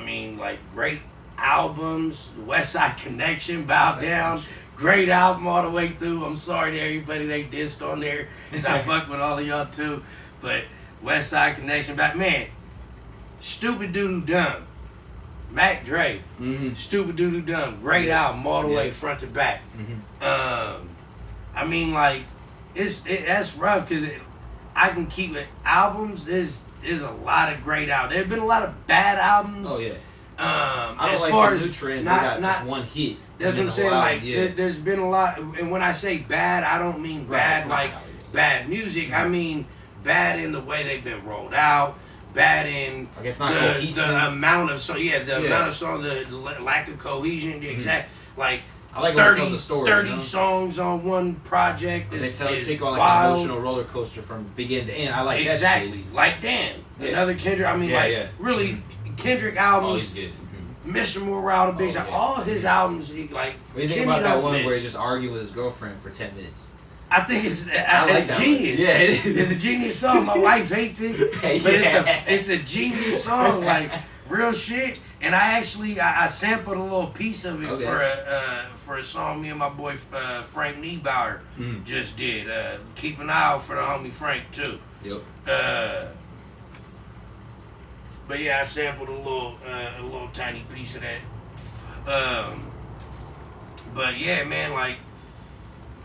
mean, like great albums. West Side Connection, Bow Down. Great album all the way through. I'm sorry to everybody they dissed on there, cause I fuck with all of y'all too. But West Side Connection, man. Stupid Doodoo Dumb. Mac Dre. Stupid Doodoo Dumb. Great album all the way front to back. I mean, like, that's rough because I can keep it. Albums, there's a lot of great albums. There have been a lot of bad albums. Oh, yeah. I don't as like far the new as trend. Not just one hit. That's what I'm saying. Like, there's been a lot. And when I say bad, I don't mean bad bad music. I mean bad in the way they've been rolled out. Bad in the amount of amount of songs, the lack of cohesion, the exact like I like 30, the story, 30 songs on one project. They take on like an emotional roller coaster from beginning to end. I like that shit. Like Damn, another Kendrick. I mean, really Kendrick albums. Mr. Morale, the Big Shot, all his albums. Like, what do you think about that one where he just argued with his girlfriend for 10 minutes? I think it's genius. Yeah, it is. It's a genius song. My wife hates it, but it's a genius song, like real shit. And I sampled a little piece of it for a song me and my boy Frank Niebauer just did. Keep an eye out for the homie Frank too. Yep. But yeah, I sampled a little tiny piece of that. But yeah, man, like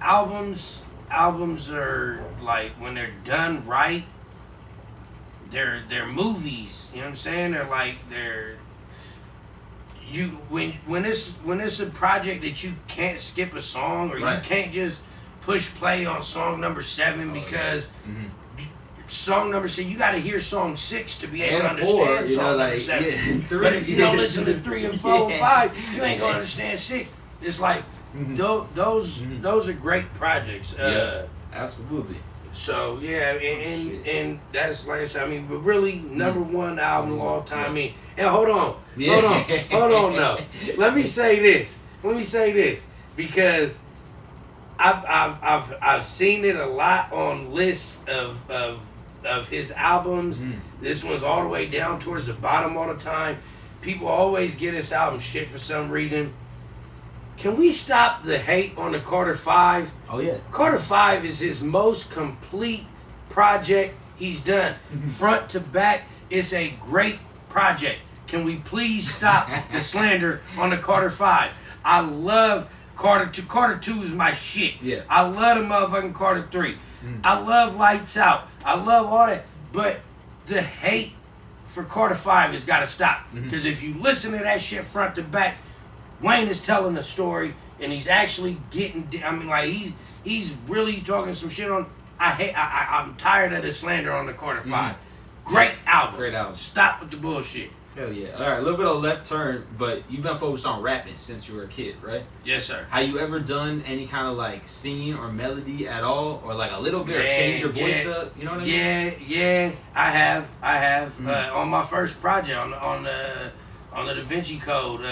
albums are like when they're done right, they're movies. You know what I'm saying? They're like when it's a project that you can't skip a song or you can't just push play on song number 7 because song number 6 you got to hear song 6 to be able to understand song number 7. But if you don't listen to 3 and 4 and 5, you ain't gonna understand 6. It's like those are great projects. Absolutely. So yeah, and that's like I said. I mean, but really, number one album of all time. I mean, and hold on. No, let me say this because I've seen it a lot on lists of his albums. This one's all the way down towards the bottom all the time. People always get this album shit for some reason. Can we stop the hate on the Carter 5? Oh, yeah. Carter 5 is his most complete project he's done. Front to back, it's a great project. Can we please stop the slander on the Carter 5? I love Carter 2. Carter 2 is my shit. Yeah. I love the motherfucking Carter 3. I love Lights Out. I love all that. But the hate for Carter 5 has got to stop. Because if you listen to that shit front to back, Wayne is telling a story, and he's actually getting. I mean, like he's really talking some shit on. I'm tired of the slander on the Carter 5. Great album. Great album. Stop with the bullshit. Hell yeah. All right, a little bit of left turn, but you've been focused on rapping since you were a kid, right? Yes, sir. Have you ever done any kind of like singing or melody at all, or like a little bit, or change your voice up? You know what I mean? Yeah. I have. On my first project on the Da Vinci Code.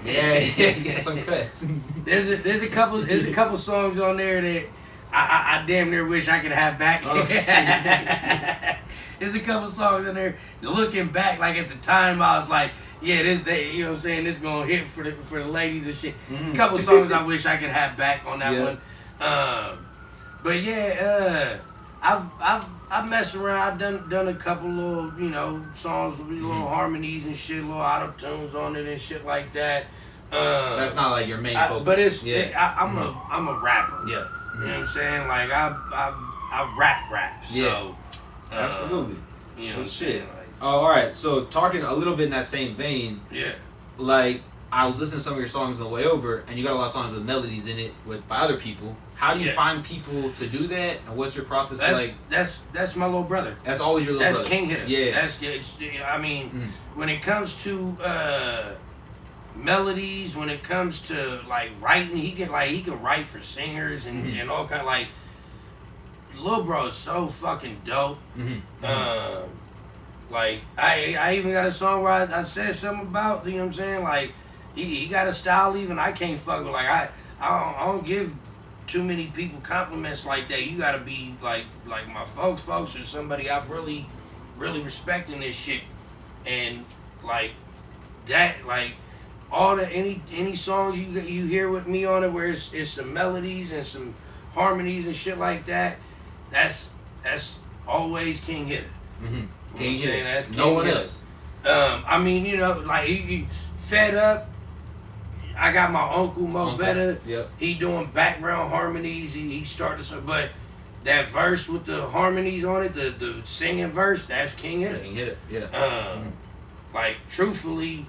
Yeah, some cuts. There's a couple songs on there that I damn near wish I could have back. There's a couple songs in there. Looking back, like at the time, I was like, yeah, you know what I'm saying? This gonna hit for the ladies and shit. A couple songs I wish I could have back on that one. But yeah, I've messed around. I've done a couple little, songs with little harmonies and shit, little auto tunes on it and shit like that. That's not like your main focus. But I'm a rapper. Yeah. You know what I'm saying? Like I rap. So yeah. Absolutely. You know well, what I'm shit. saying? Like, all right. So talking a little bit in that same vein. Yeah. Like I was listening to some of your songs on the way over, and you got a lot of songs with melodies in it by other people. How do you find people to do that, and what's your process like? That's my little brother. That's always your little brother. That's King Hitter. Yeah. I mean, when it comes to melodies, when it comes to like writing, he can write for singers and all kind of like. Lil bro is so fucking dope. Like I even got a song where I said something about, you know what I'm saying? Like he got a style even I can't fuck with. Like I don't give too many people compliments like that. You gotta be like my folks or somebody I really respecting this shit. And like that, like all the any songs you hear with me on it where it's some melodies and some harmonies and shit like that, that's always King Hitter. King Hitter. That's King no one Hitter. else. I mean, you know, like he Fed Up. I got my uncle Mo Better. Yep. He doing background harmonies. He started some, but that verse with the harmonies on it, the singing verse, that's King Hitter. King Hitter. Yeah. Like truthfully,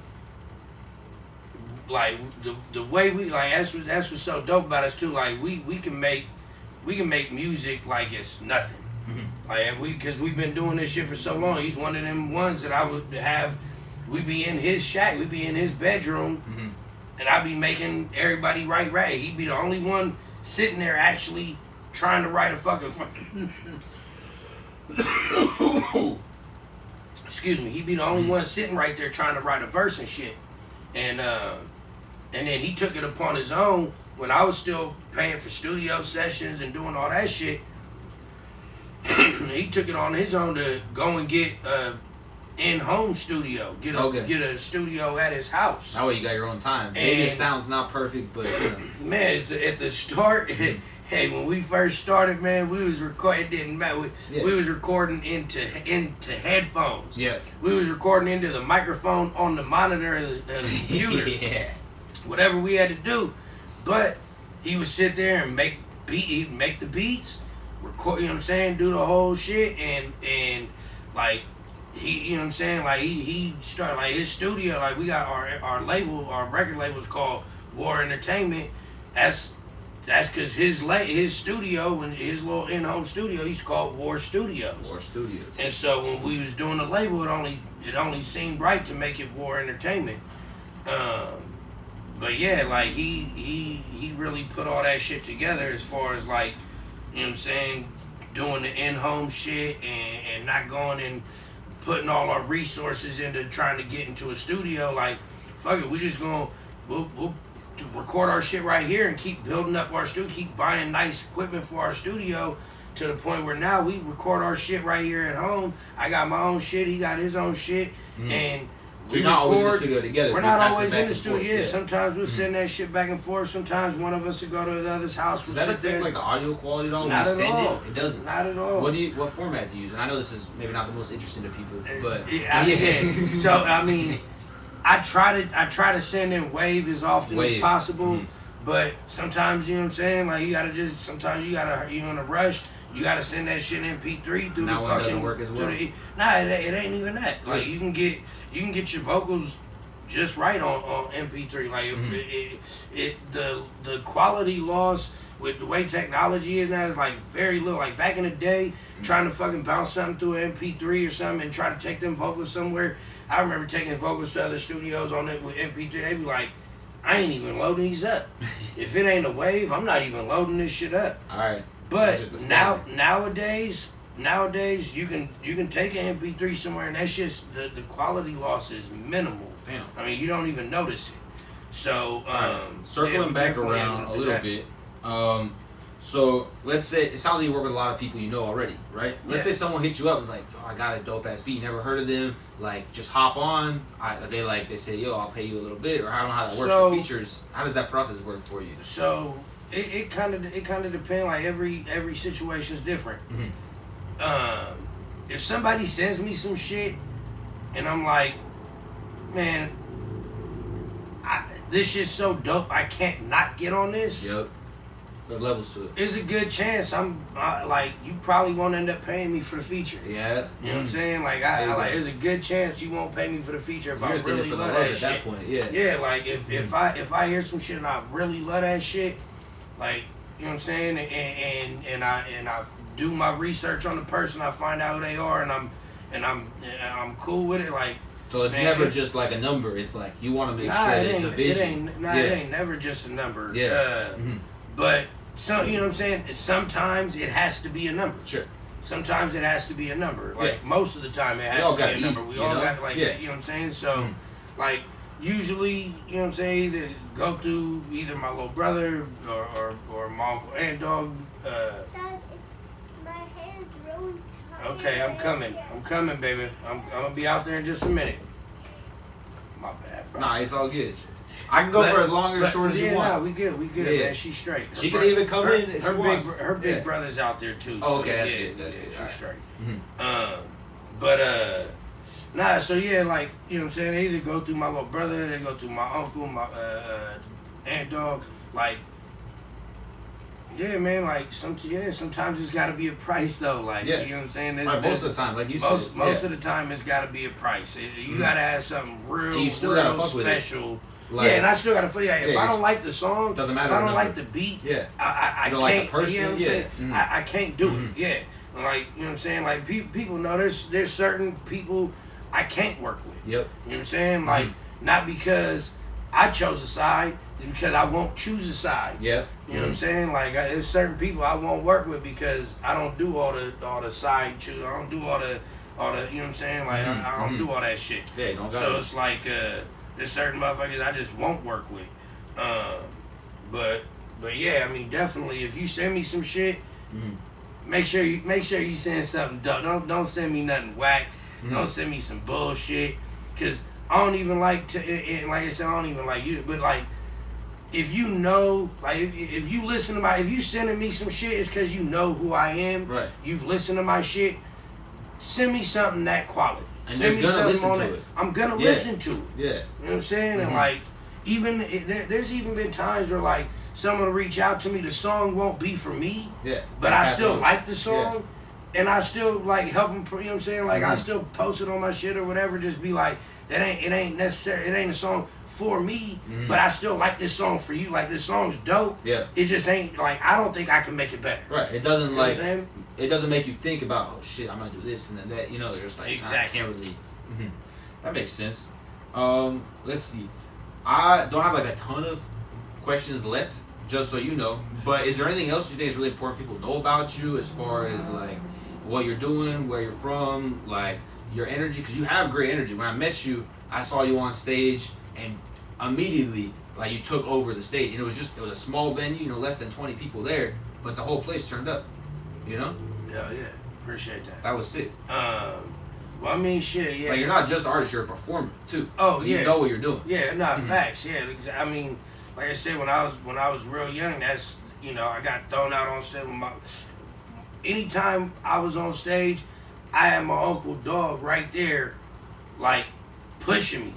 like the way we like that's what's so dope about us too. Like we can make music like it's nothing. Like because we've been doing this shit for so long. He's one of them ones that I would have. We be in his shack. We be in his bedroom, and I be making everybody write rap. He'd be the only one sitting there actually trying to write a fucking. Excuse me. He'd be the only one sitting right there trying to write a verse and shit, and then he took it upon his own when I was still paying for studio sessions and doing all that shit. He took it on his own to go and get a in-home studio, get a studio at his house. That way you got your own time. Maybe it sounds not perfect, but you know. Man, it's at the start. Hey, when we first started, man, we was recording. It didn't matter. We was recording into headphones. Yeah. We was recording into the microphone on the monitor of the computer. Yeah. Whatever we had to do, but he would sit there and he'd make the beats. Record, you know what I'm saying, do the whole shit, and like he, you know what I'm saying, like he started like his studio, like we got our label, our record label's called War Entertainment. That's because his studio and his little in-home studio, he's called War Studios. War Studios. And so when we was doing the label, it only seemed right to make it War Entertainment. But yeah, like he really put all that shit together as far as like. You know what I'm saying? Doing the in-home shit and not going and putting all our resources into trying to get into a studio. Like, fuck it, we just we'll record our shit right here and keep building up our studio, keep buying nice equipment for our studio to the point where now we record our shit right here at home. I got my own shit, he got his own shit, and we're not always in the studio together. We're not always in the studio. Yeah. Sometimes we'll send that shit back and forth. Sometimes one of us will go to the other's house. Does that affect like the audio quality at all? Not at all. It doesn't. Not at all. What format do you use? And I know this is maybe not the most interesting to people, but So I mean, I try to send in WAV as often as possible, but sometimes you know what I'm saying. Like you in a rush. You gotta send that shit in MP3 through now the fucking. It doesn't work as well. It ain't even that. Like you can get your vocals just right on MP3. Like the quality loss with the way technology is now is like very little. Like back in the day, trying to fucking bounce something through an MP3 or something and try to take them vocals somewhere. I remember taking vocals to other studios on it with MP3. They be like, I ain't even loading these up. If it ain't a wave, I'm not even loading this shit up. All right. But nowadays you can take an MP3 somewhere and that's just the quality loss is minimal. Damn. I mean you don't even notice it. So circling back around a little bit. So let's say it sounds like you work with a lot of people you know already, right? Let's say someone hits you up and is like, "Yo, I got a dope ass beat. Never heard of them. Like, just hop on." They say, "Yo, I'll pay you a little bit," or I don't know how that works. The features. How does that process work for you? So. It kind of depends. Like every situation is different. If somebody sends me some shit, and I'm like, man, this shit's so dope, I can't not get on this. Yep. There's levels to it. There's a good chance like you probably won't end up paying me for the feature. Yeah. You know what I'm saying? Like there's a good chance you won't pay me for the feature if I really love that shit. That point. Yeah. Yeah, like if I hear some shit and I really love that shit, like you know what I'm saying, and I do my research on the person, I find out who they are, and I'm cool with it. Like, so it's never just like a number. It's like you want to make sure it's a vision. It ain't never just a number. Yeah. But so you know what I'm saying. Sometimes it has to be a number. Sure. Sometimes it has to be a number. Like most of the time, it has to be a number. We all got like you know what I'm saying. So like usually, you know what I'm saying, either go through either my little brother or my uncle and dog. Dad, my hair's really tight. Okay, I'm coming, baby. I'm gonna be out there in just a minute. My bad, bro. Nah, it's all good. I can go for as long or short as you want. Nah, we good, man. She's straight. She can even come in if she wants. Her big brother's out there too. Oh, so okay, that's good. That's good. She's straight. Mm-hmm. Nah, so yeah, like, you know what I'm saying, they either go through my little brother, they go through my uncle, my aunt dog, like, yeah, man, like, sometimes it's gotta be a price though, like, you know what I'm saying? Most of the time, like you said. Most of the time it's gotta be a price. You gotta have something real special. Like, and I still gotta feel like if I don't like the song, doesn't matter. If I don't like the beat, I can't. Like the person, you know what I'm saying? I can't do it. Yeah, like you know what I'm saying. Like people know there's certain people I can't work with. Yep. You know what I'm saying? Like not because I chose a side, it's because I won't choose a side. Yep. You know what I'm saying? Like there's certain people I won't work with because I don't do all the side choose. I don't do all the you know what I'm saying? Like I don't do all that shit. Yeah, don't so it's like there's certain motherfuckers I just won't work with. But yeah, I mean definitely if you send me some shit, make sure you send something dope. Don't send me nothing whack. Don't send me some bullshit. Cause I don't even like to and like I said, I don't even like you, but like if you know, like if you listen to if you sending me some shit, it's cause you know who I am. Right. You've listened to my shit. Send me something that quality. And Send you're me gonna something listen on to it. it. I'm gonna listen to it. Yeah. You know what I'm saying? And like, even there's even been times where like someone will reach out to me, the song won't be for me. Yeah. But I still like the song. Yeah. And I still like help them, you know what I'm saying? Like I still post it on my shit or whatever, just be like, it ain't necessary, it ain't a song for me, but I still like this song for you. Like this song's dope. Yeah. It just ain't like I don't think I can make it better. Right. It doesn't You know like what I'm saying? it doesn't make you think about, oh shit, I'm gonna do this and then that. You know, there's like Exactly. I can't really. That makes sense. Let's see. I don't have like a ton of questions left, just so you know. But is there anything else you think is really important people know about you as far as like what you're doing, where you're from, like your energy? Because you have great energy. When I met you, I saw you on stage and immediately like you took over the stage. And it was a small venue, you know, less than 20 people there, but the whole place turned up. You know? Yeah. Appreciate that. That was sick. Well, I mean, shit, yeah. Like you're not just an artist, you're a performer too. Oh, like, yeah. You know what you're doing. Yeah, facts. Yeah, I mean, like I said, when I was real young, that's you know, I got thrown out on stage. Anytime I was on stage, I had my uncle dog right there, like pushing me,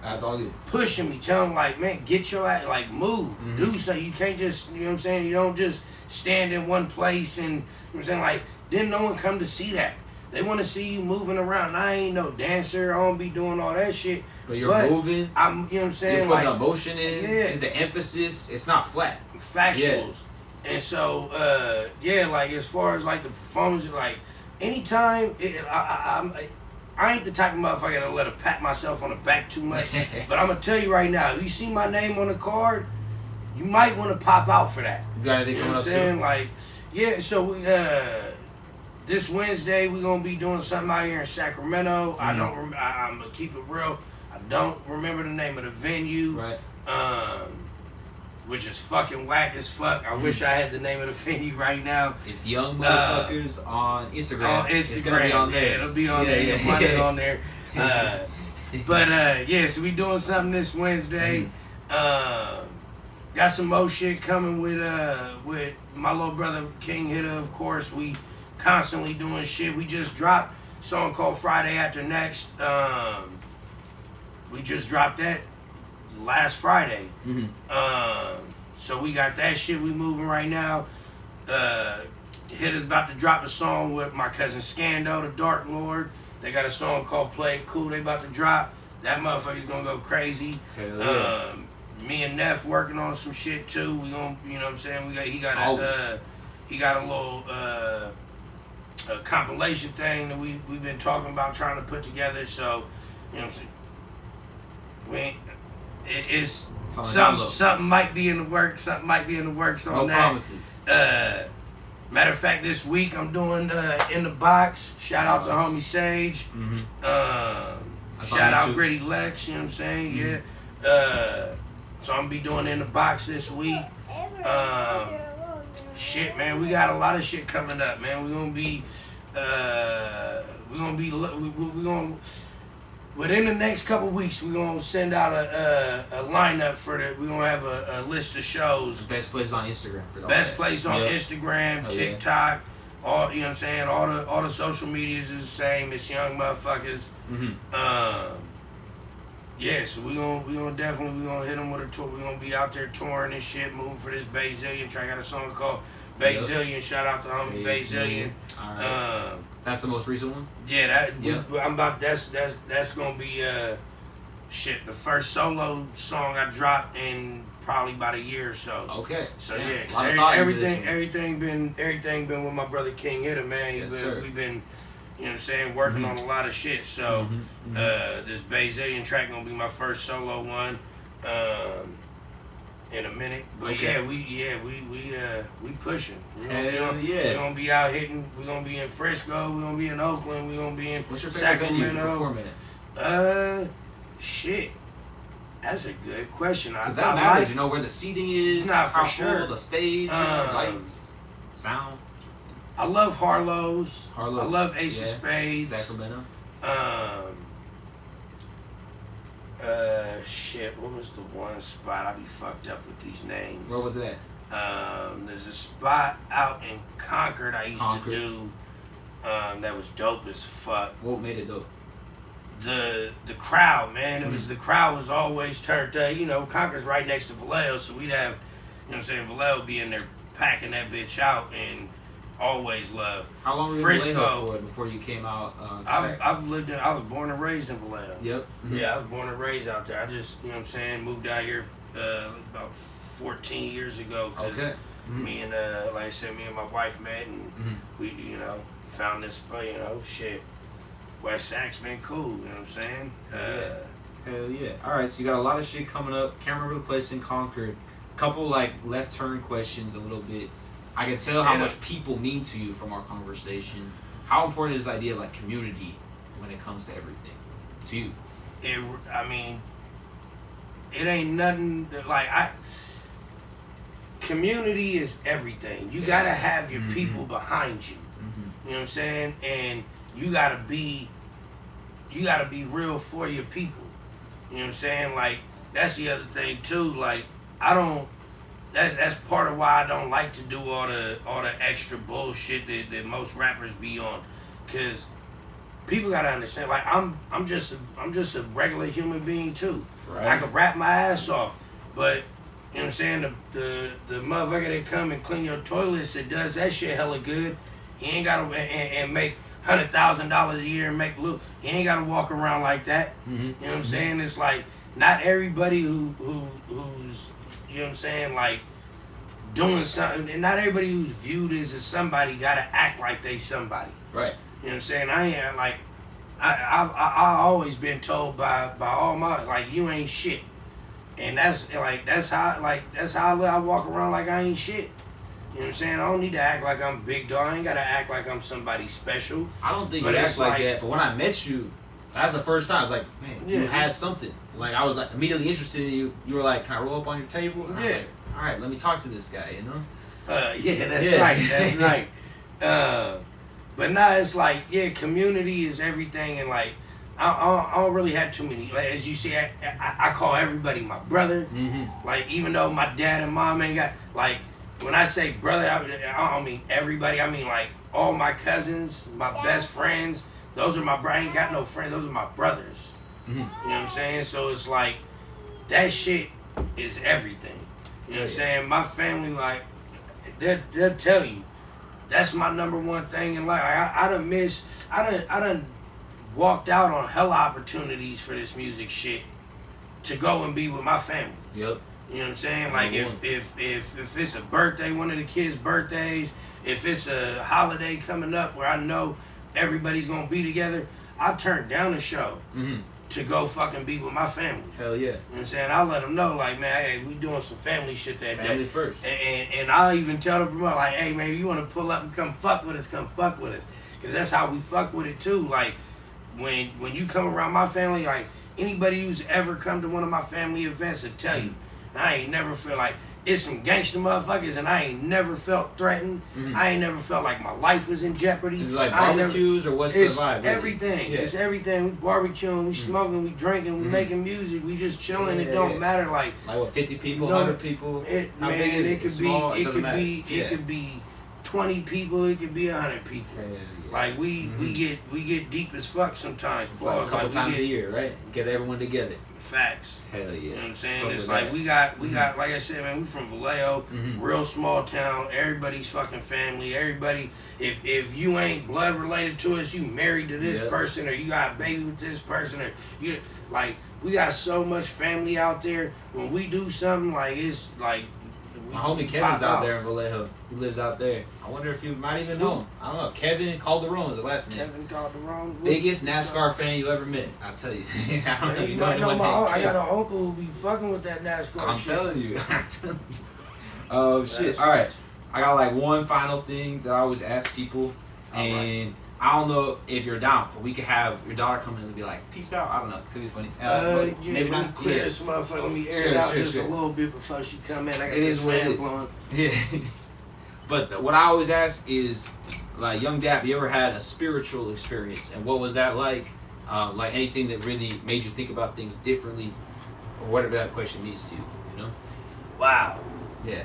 That's all you. pushing me, telling like, man, get your ass, like move, do something. You can't just, you know what I'm saying? You don't just stand in one place and, you know what I'm saying? Like, didn't no one come to see that? They want to see you moving around. I ain't no dancer. I don't be doing all that shit. But you're moving. I'm, you know what I'm saying? You're putting like, emotion in. Yeah. The emphasis. It's not flat. Factuals. Yeah. And so, yeah, like as far as like the performance, like anytime, I ain't the type of motherfucker that'll let her pat myself on the back too much. But I'm gonna tell you right now, if you see my name on the card, you might want to pop out for that. You got anything coming up soon? You know what I'm saying? Like, yeah. So we this Wednesday we're gonna be doing something out here in Sacramento. I don't. I'm gonna keep it real. I don't remember the name of the venue. Right. Which is fucking whack as fuck. I wish I had the name of the venue right now. It's Young Motherfuckers on Instagram. On Instagram. It's gonna be on there. Yeah, it'll be on there. You'll find it on there. But yeah, so we doing something this Wednesday. Got some more shit coming with my little brother King Hitter, of course. We constantly doing shit. We just dropped a song called Friday After Next. We just dropped that last Friday. So we got that shit we moving right now. Hit is about to drop a song with my cousin Scando, the Dark Lord. They got a song called Play It Cool they about to drop. That motherfucker's gonna go crazy. Hell yeah. Me and Neff working on some shit too. We gonna, you know what I'm saying? He got a little a compilation thing that we've been talking about trying to put together. So, you know what I'm saying? It's something might be in the works. Something might be in the works on no that. Promises. Matter of fact, this week I'm doing In the Box. Shout out to homie Sage. Shout out Gritty Lex. You know what I'm saying? Yeah. So I'm gonna be doing In the Box this week. Shit, man, we got a lot of shit coming up, man. We're gonna be within the next couple weeks, we're gonna send out a lineup for the. We're gonna have a list of shows. Best places on Instagram for Best place on Instagram, TikTok, all, you know what I'm saying. All the social medias is the same. It's young motherfuckers. Yeah, so we gonna definitely hit them with a tour. We gonna be out there touring and shit, moving for this Bazillion track. I got a song called Bazillion. Shout out to homie Bazillion. All right. That's the most recent one. Yeah, that's gonna be shit. The first solo song I dropped in probably about a year or so. Okay. So everything been with my brother King Hitter, man. We've been, you know what I'm saying, working on a lot of shit. So this Bazillion track gonna be my first solo one in a minute. But we pushing. We're gonna be out hitting. We're gonna be in Frisco. We're gonna be in Oakland. We're gonna be in What's your favorite venue to perform in? Shit. That's a good question. Because that matters, you know, where the seating is, Nah, for how sure. full, the stage, lights, sound. I love Harlow's. I love Ace of Spades. Sacramento. Shit, what was the one spot? I be fucked up with these names. Where was that? There's a spot out in Concord I used to do that was dope as fuck. What made it dope? The crowd, man. It was the crowd was always turned up. You know, Concord's right next to Vallejo, so we'd have, you know what I'm saying, Vallejo be in there packing that bitch out and always love. How long were you in Vallejo for before you came out? I was born and raised in Vallejo. Yep. Yeah, I was born and raised out there. I just, you know what I'm saying, moved out here about 14 years ago. Okay. Me and, like I said, me and my wife met and we, you know, found this, you know, shit. West Sac's been cool, you know what I'm saying? Hell yeah. Alright, so you got a lot of shit coming up. Can't remember the place in Concord. Couple, like, left turn questions a little bit. I can tell how much people mean to you from our conversation. How important is the idea of, like, community when it comes to everything to you? I mean, it ain't nothing that, like, community is everything. You gotta have your people behind you. You know what I'm saying? And you gotta be real for your people. You know what I'm saying? Like, that's the other thing too. Like, that's part of why I don't like to do all the extra bullshit that most rappers be on, cause people gotta understand. Like, I'm just a regular human being too. Right. I can rap my ass off, but you know what I'm saying. The motherfucker that come and clean your toilets that does that shit hella good, he ain't gotta and make $100,000 a year and make look. He ain't gotta walk around like that. You know what I'm saying? It's like not everybody who's you know what I'm saying, like doing something, and not everybody who's viewed as somebody gotta act like they somebody. Right. You know what I'm saying? I ain't like I always been told by all my, like, you ain't shit, and that's how I walk around like I ain't shit. You know what I'm saying? I don't need to act like I'm big dog. I ain't gotta act like I'm somebody special. I don't think you act like that, but when I met you, that was the first time. I was like, man, you had something. Like, I was like immediately interested in you. You were like, can I roll up on your table? And I was like, all right, let me talk to this guy, you know? That's right. That's right. But now it's like, community is everything, and like, I don't really have too many. Like, as you see, I call everybody my brother. Like, even though my dad and mom ain't got, like, when I say brother, I don't mean everybody. I mean, like, all my cousins, my best friends. Those are I ain't got no friends. Those are my brothers. You know what I'm saying? So it's like, that shit is everything. You know what I'm saying? My family, like, they'll tell you. That's my number one thing in life. I done walked out on hella opportunities for this music shit to go and be with my family. Yep. You know what I'm saying? Like if it's a birthday, one of the kids' birthdays, if it's a holiday coming up where I know everybody's gonna be together, I turn down the show to go fucking be with my family. Hell yeah. You know what I'm saying? I'll let them know, like, man, hey, we doing some family shit that day. Family first. And I'll even tell the promoter, like, hey, man, you want to pull up and come fuck with us, come fuck with us. Because that's how we fuck with it, too. Like, when you come around my family, like, anybody who's ever come to one of my family events will tell you, I ain't never feel like, it's some gangster motherfuckers, and I ain't never felt threatened. I ain't never felt like my life was in jeopardy. Is it like barbecues or what's the vibe? Everything. Yeah. It's everything. We barbecuing, we smoking, we drinking, we making music, we just chilling. It don't matter like what, 50 people, 100 people. It could be 20 people, it could be 100 people. Yeah. Like we get deep as fuck sometimes. It's like a couple times a year, right? Get everyone together. Facts. Hell yeah. You know what I'm saying? It's like we got like I said, man, we from Vallejo, real small town, everybody's fucking family, everybody if you ain't blood related to us, you married to this person or you got a baby with this person or you like we got so much family out there. When we do something like it's like my homie Kevin's out there in Vallejo. He lives out there. I wonder if you might even know him. I don't know. Kevin Calderon is the last name. Kevin Calderon. Biggest NASCAR fan you ever met. I'll tell you. I don't know. You might know I got an uncle who be fucking with that NASCAR I'm shit. telling you. Oh, shit. All right. I got like one final thing that I always ask people. And I don't know if you're down, but we could have your daughter come in and be like, peace out. I don't know. Could be funny. Maybe not. Clear this motherfucker. Let me air it out just a little bit before she come in. I got this fan blowing. Yeah. But what I always ask is, like, Yung Dapp, you ever had a spiritual experience? And what was that like? Like anything that really made you think about things differently? Or whatever that question means to you, you know? Wow. Yeah.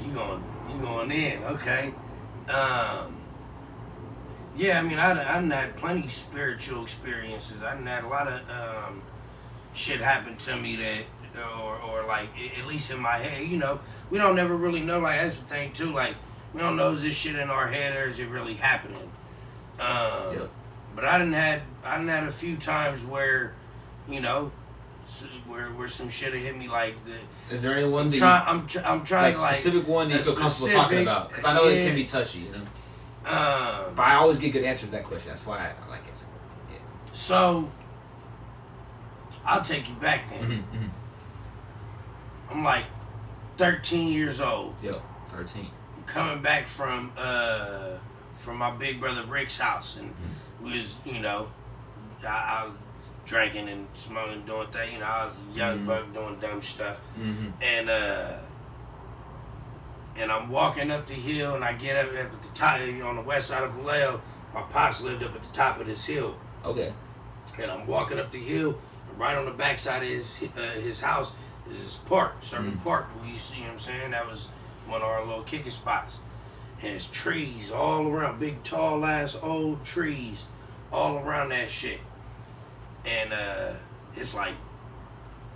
You going in. Okay. Yeah, I mean, I've had plenty of spiritual experiences. I've had a lot of shit happen to me that, or like, at least in my head, you know, we don't never really know, like, that's the thing, too, like, we don't know is this shit in our head or is it really happening. But I done had a few times where, you know, where some shit hit me like the. Is there anyone I'm trying like to like specific one that you feel comfortable talking about? Because I know it can be touchy, you know. But I always get good answers to that question. That's why I like it. Yeah. So I'll take you back then. I'm like 13 years old. Yo, 13. I'm coming back from my big brother Rick's house, and we was, you know, I was drinking and smoking, doing things. You know, I was a young buck doing dumb stuff, and I'm walking up the hill, and I get up at the top on the west side of Vallejo. My pops lived up at the top of this hill. Okay. And I'm walking up the hill, and right on the back side of his house is this park, Circle Park. We used to, you know what I'm saying? That was one of our little kicking spots. And it's trees all around, big, tall ass old trees all around that shit. And it's like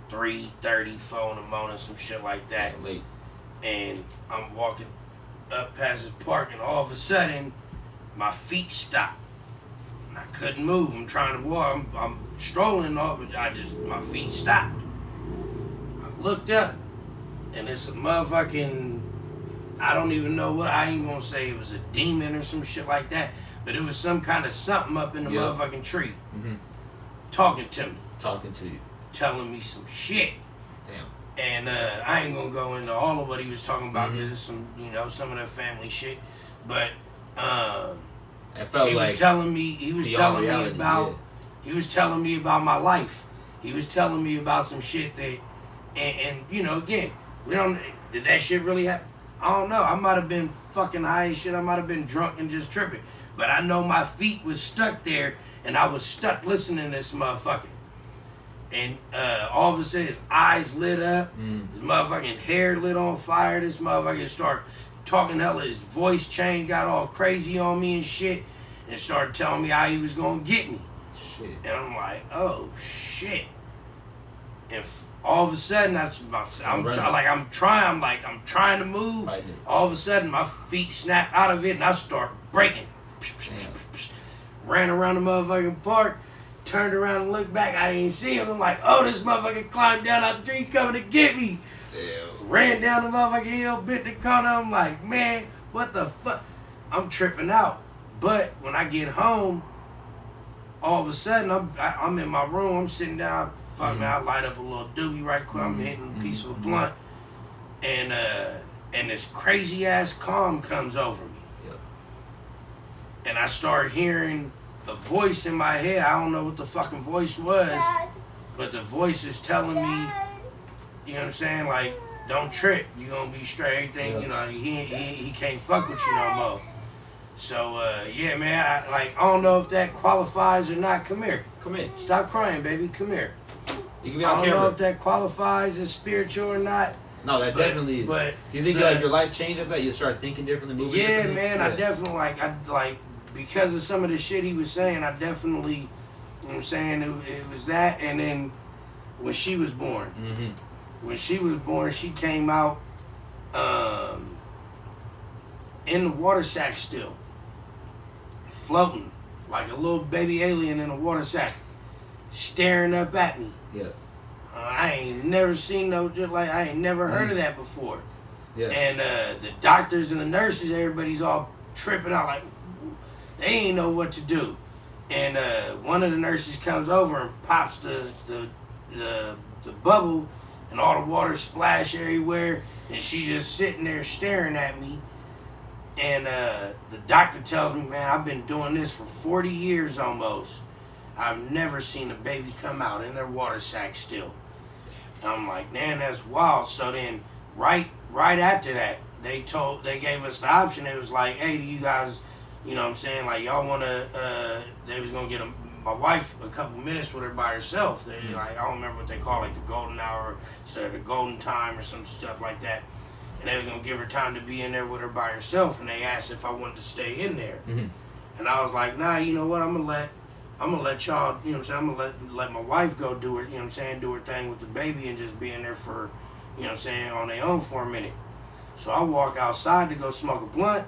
3:30, 4 in the morning, some shit like that. Yeah, late. And I'm walking up past this park, and all of a sudden, my feet stop. And I couldn't move. I'm trying to walk. I'm strolling off, but my feet stopped. I looked up, and it's a motherfucking, I don't even know what, I ain't gonna say it was a demon or some shit like that, but it was some kind of something up in the motherfucking tree. Talking to me. Talking to you. Telling me some shit. Damn. And I ain't gonna go into all of what he was talking about because it's some, you know, some of that family shit. But it felt he was telling me about my life. He was telling me about some shit that, and you know, again, did that shit really happen? I don't know. I might have been fucking high as shit. I might have been drunk and just tripping. But I know my feet was stuck there, and I was stuck listening to this motherfucker. And all of a sudden, his eyes lit up. His motherfucking hair lit on fire. This motherfucker started talking hella. His voice changed, got all crazy on me and shit, and started telling me how he was gonna get me. Shit. And I'm like, oh shit. And all of a sudden, I'm trying to move. All of a sudden, my feet snap out of it, and I start breaking. Ran around the motherfucking park, turned around and looked back. I didn't see him. I'm like, oh, this motherfucker climbed down out the tree, coming to get me. Damn. Ran down the motherfucking hill, bit the corner. I'm like, man, what the fuck? I'm tripping out. But when I get home, all of a sudden, I'm in my room. I'm sitting down. Fuck, man, I light up a little doobie right quick. I'm hitting a piece of a blunt. And this crazy-ass calm comes over me. Yep. And I start hearing a voice in my head. I don't know what the fucking voice was. Dad. But the voice is telling me, you know what I'm saying? Like, don't trip. You gonna be straight. Everything, yep. You know, he can't fuck with you no more. So, yeah, man, I don't know if that qualifies or not. Come here. Come in. Stop crying, baby. Come here. You can be on camera. I camera. don't know if that qualifies as spiritual or not. No, that definitely is. But do you think like your life changed after that? You start thinking differently, moving differently? Man, yeah. I definitely, because of some of the shit he was saying, I definitely, you know what I'm saying, it was that. And then when she was born, she came out in the water sack still, floating like a little baby alien in a water sack, staring up at me. Yeah. I ain't never seen I ain't never heard of that before. Yeah. And the doctors and the nurses, everybody's all tripping out like they ain't know what to do. And one of the nurses comes over and pops the bubble, and all the water splash everywhere, and she's just sitting there staring at me. And the doctor tells me, man, I've been doing this for 40 years almost. I've never seen a baby come out in their water sack still. I'm like, man, that's wild. So then, right after that, they gave us the option. It was like, hey, do you guys, you know what I'm saying, like y'all want to, they was going to get my wife a couple minutes with her by herself. They like, I don't remember what they call like the golden hour, so the golden time or some stuff like that. And they was going to give her time to be in there with her by herself. And they asked if I wanted to stay in there. Mm-hmm. And I was like, nah, you know what, I'm gonna let y'all, you know what I'm saying, I'm gonna let my wife go do her, you know what I'm saying, do her thing with the baby and just be in there for, you know what I'm saying, on their own for a minute. So I walk outside to go smoke a blunt,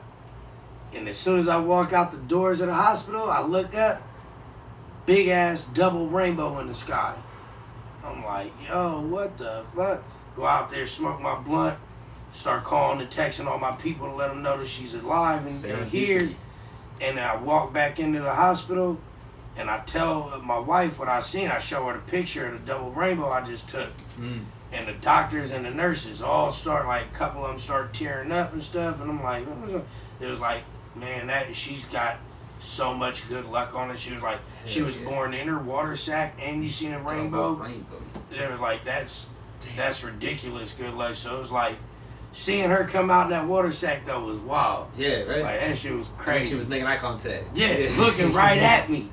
and as soon as I walk out the doors of the hospital, I look up, big ass double rainbow in the sky. I'm like, yo, what the fuck? Go out there, smoke my blunt, start calling and texting all my people to let them know that she's alive and here. And I walk back into the hospital, and I tell my wife what I seen. I show her the picture of the double rainbow I just took. Mm. And the doctors and the nurses all start, like, a couple of them start tearing up and stuff. And I'm like, it was like, man, she's got so much good luck on it. She was like, she was born in her water sack, and you seen a rainbow. They were like, that's ridiculous good luck. So it was like, seeing her come out in that water sack, though, was wild. Yeah, right? Like, that shit was crazy. And she was making eye contact. Yeah, looking right at me.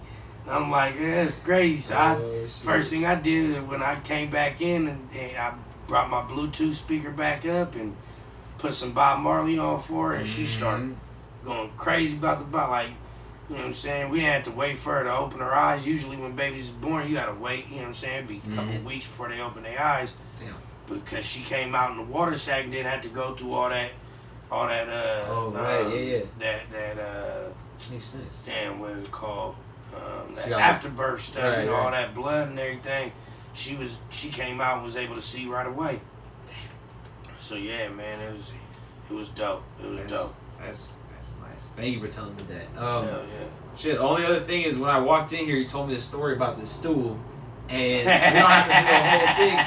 I'm like, yeah, that's crazy. So first thing I did when I came back in, and I brought my Bluetooth speaker back up and put some Bob Marley on for her, and she started going crazy about like, you know what I'm saying? We didn't have to wait for her to open her eyes. Usually when babies is born, you got to wait, you know what I'm saying? It'd be a couple weeks before they open their eyes. Damn. Because she came out in the water sack and didn't have to go through all that, makes sense. Damn, what is it called? That afterbirth stuff, you know, all that blood and everything. She came out and was able to see right away. Damn. So yeah, man, it was dope. It was dope. That's nice. Thank you for telling me that. Hell yeah. Shit. The only other thing is when I walked in here, you told me the story about the stool, and we don't have to do the whole thing.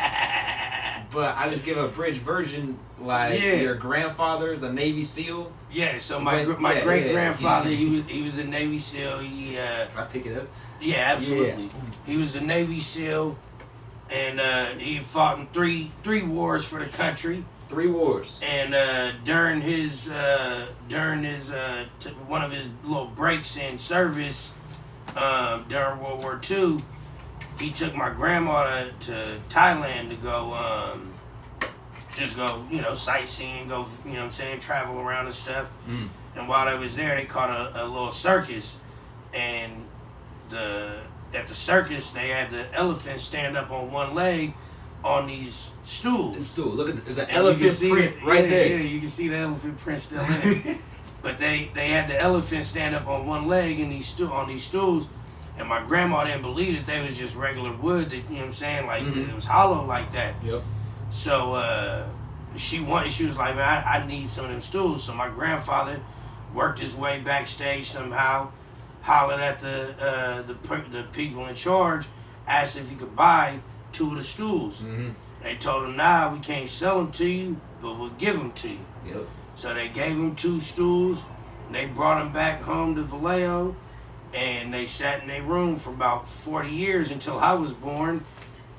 But I just give a bridge version. Like your grandfather's a Navy SEAL. Yeah, so my great grandfather, he was a Navy SEAL. Can I pick it up? Yeah, absolutely. Yeah. He was a Navy SEAL, and he fought in three wars for the country. 3 wars. And during his one of his little breaks in service during World War II, he took my grandma to Thailand to go. Just go, you know, sightseeing, go, you know what I'm saying, travel around and stuff. Mm. And while I was there, they caught a little circus. And at the circus, they had the elephant stand up on one leg. on these stools. Stool. Look at there's an And you can elephant see print it, right yeah, there. Yeah, you can see the elephant print still in it. But they had the elephant stand up on one leg in on these stools, and my grandma didn't believe that they was just regular wood. That, you know what I'm saying? Like it was hollow like that. Yep. So she was like, man, I need some of them stools. So my grandfather worked his way backstage somehow, hollered at the people in charge, asked if he could buy 2 of the stools. They told him, nah, we can't sell them to you, but we'll give them to you. Yep. So they gave him 2 stools. They brought him back home to Vallejo, and they sat in their room for about 40 years until I was born.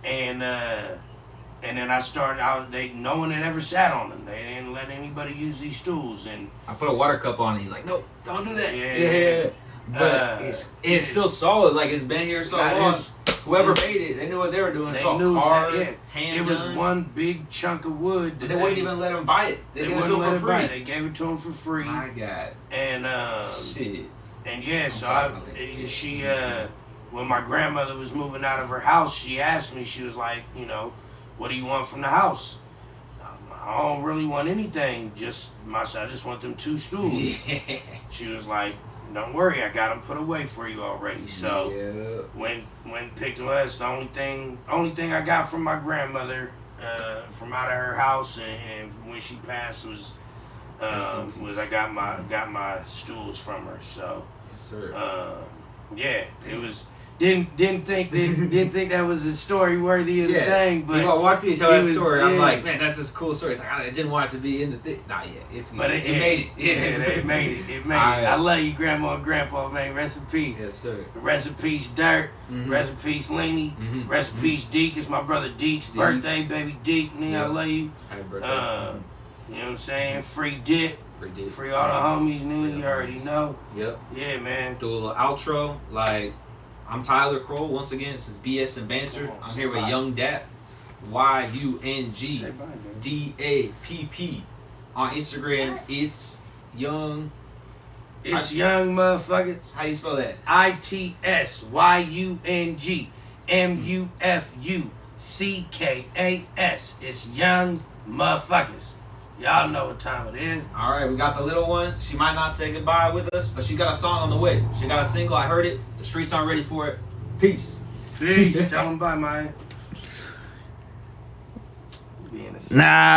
And then I started. No one had ever sat on them. They didn't let anybody use these stools. And I put a water cup on it. He's like, no, don't do that. Yeah. But it's still solid. Like it's been here so long. Whoever made it, they knew what they were doing. It's all hard, hand It was done. one big chunk of wood. But they wouldn't even let him buy it. They gave it to him for free. They gave it to him for free. My God. And shit. And yeah, so she when my grandmother was moving out of her house, she asked me. She was like, you know, what do you want from the house? I don't really want anything. I just want them 2 stools. Yeah. She was like, don't worry, I got them put away for you already. So when picked them up, it's the only thing I got from my grandmother from out of her house, and when she passed was I got my stools from her. So yes, sir. yeah, it was. Didn't think that was a story worthy of the thing, but I walked in and told that story. I'm yeah. like, man, that's a cool story. It's like I didn't want it to be in the thing. Nah, yeah, it made it. Yeah, it made it. It made it. I love you, Grandma and Grandpa, man. Rest in peace. Yes, sir. Rest in peace, Dirt. Rest in peace, Lenny. Rest in peace, Deke. It's my brother Deke's birthday, baby Deke. I love you. Happy birthday. You know what I'm saying? Free Dip. Free Dip. Free all the homies, nigga. You already know. Yep. Yeah, man. Do a little outro. Like, I'm Tyler Kroll. Once again, this is BSnBanter. I'm here with Yung Dapp. YUNGDAPP. On Instagram, it's Young. It's Young motherfuckers. How you spell that? ITSYUNGMUFUCKAS. It's Young motherfuckers. Y'all know what time it is. All right, we got the little one. She might not say goodbye with us, but she got a song on the way. She got a single. I heard it. The streets aren't ready for it. Peace. Peace. Tell them bye, man. Nah.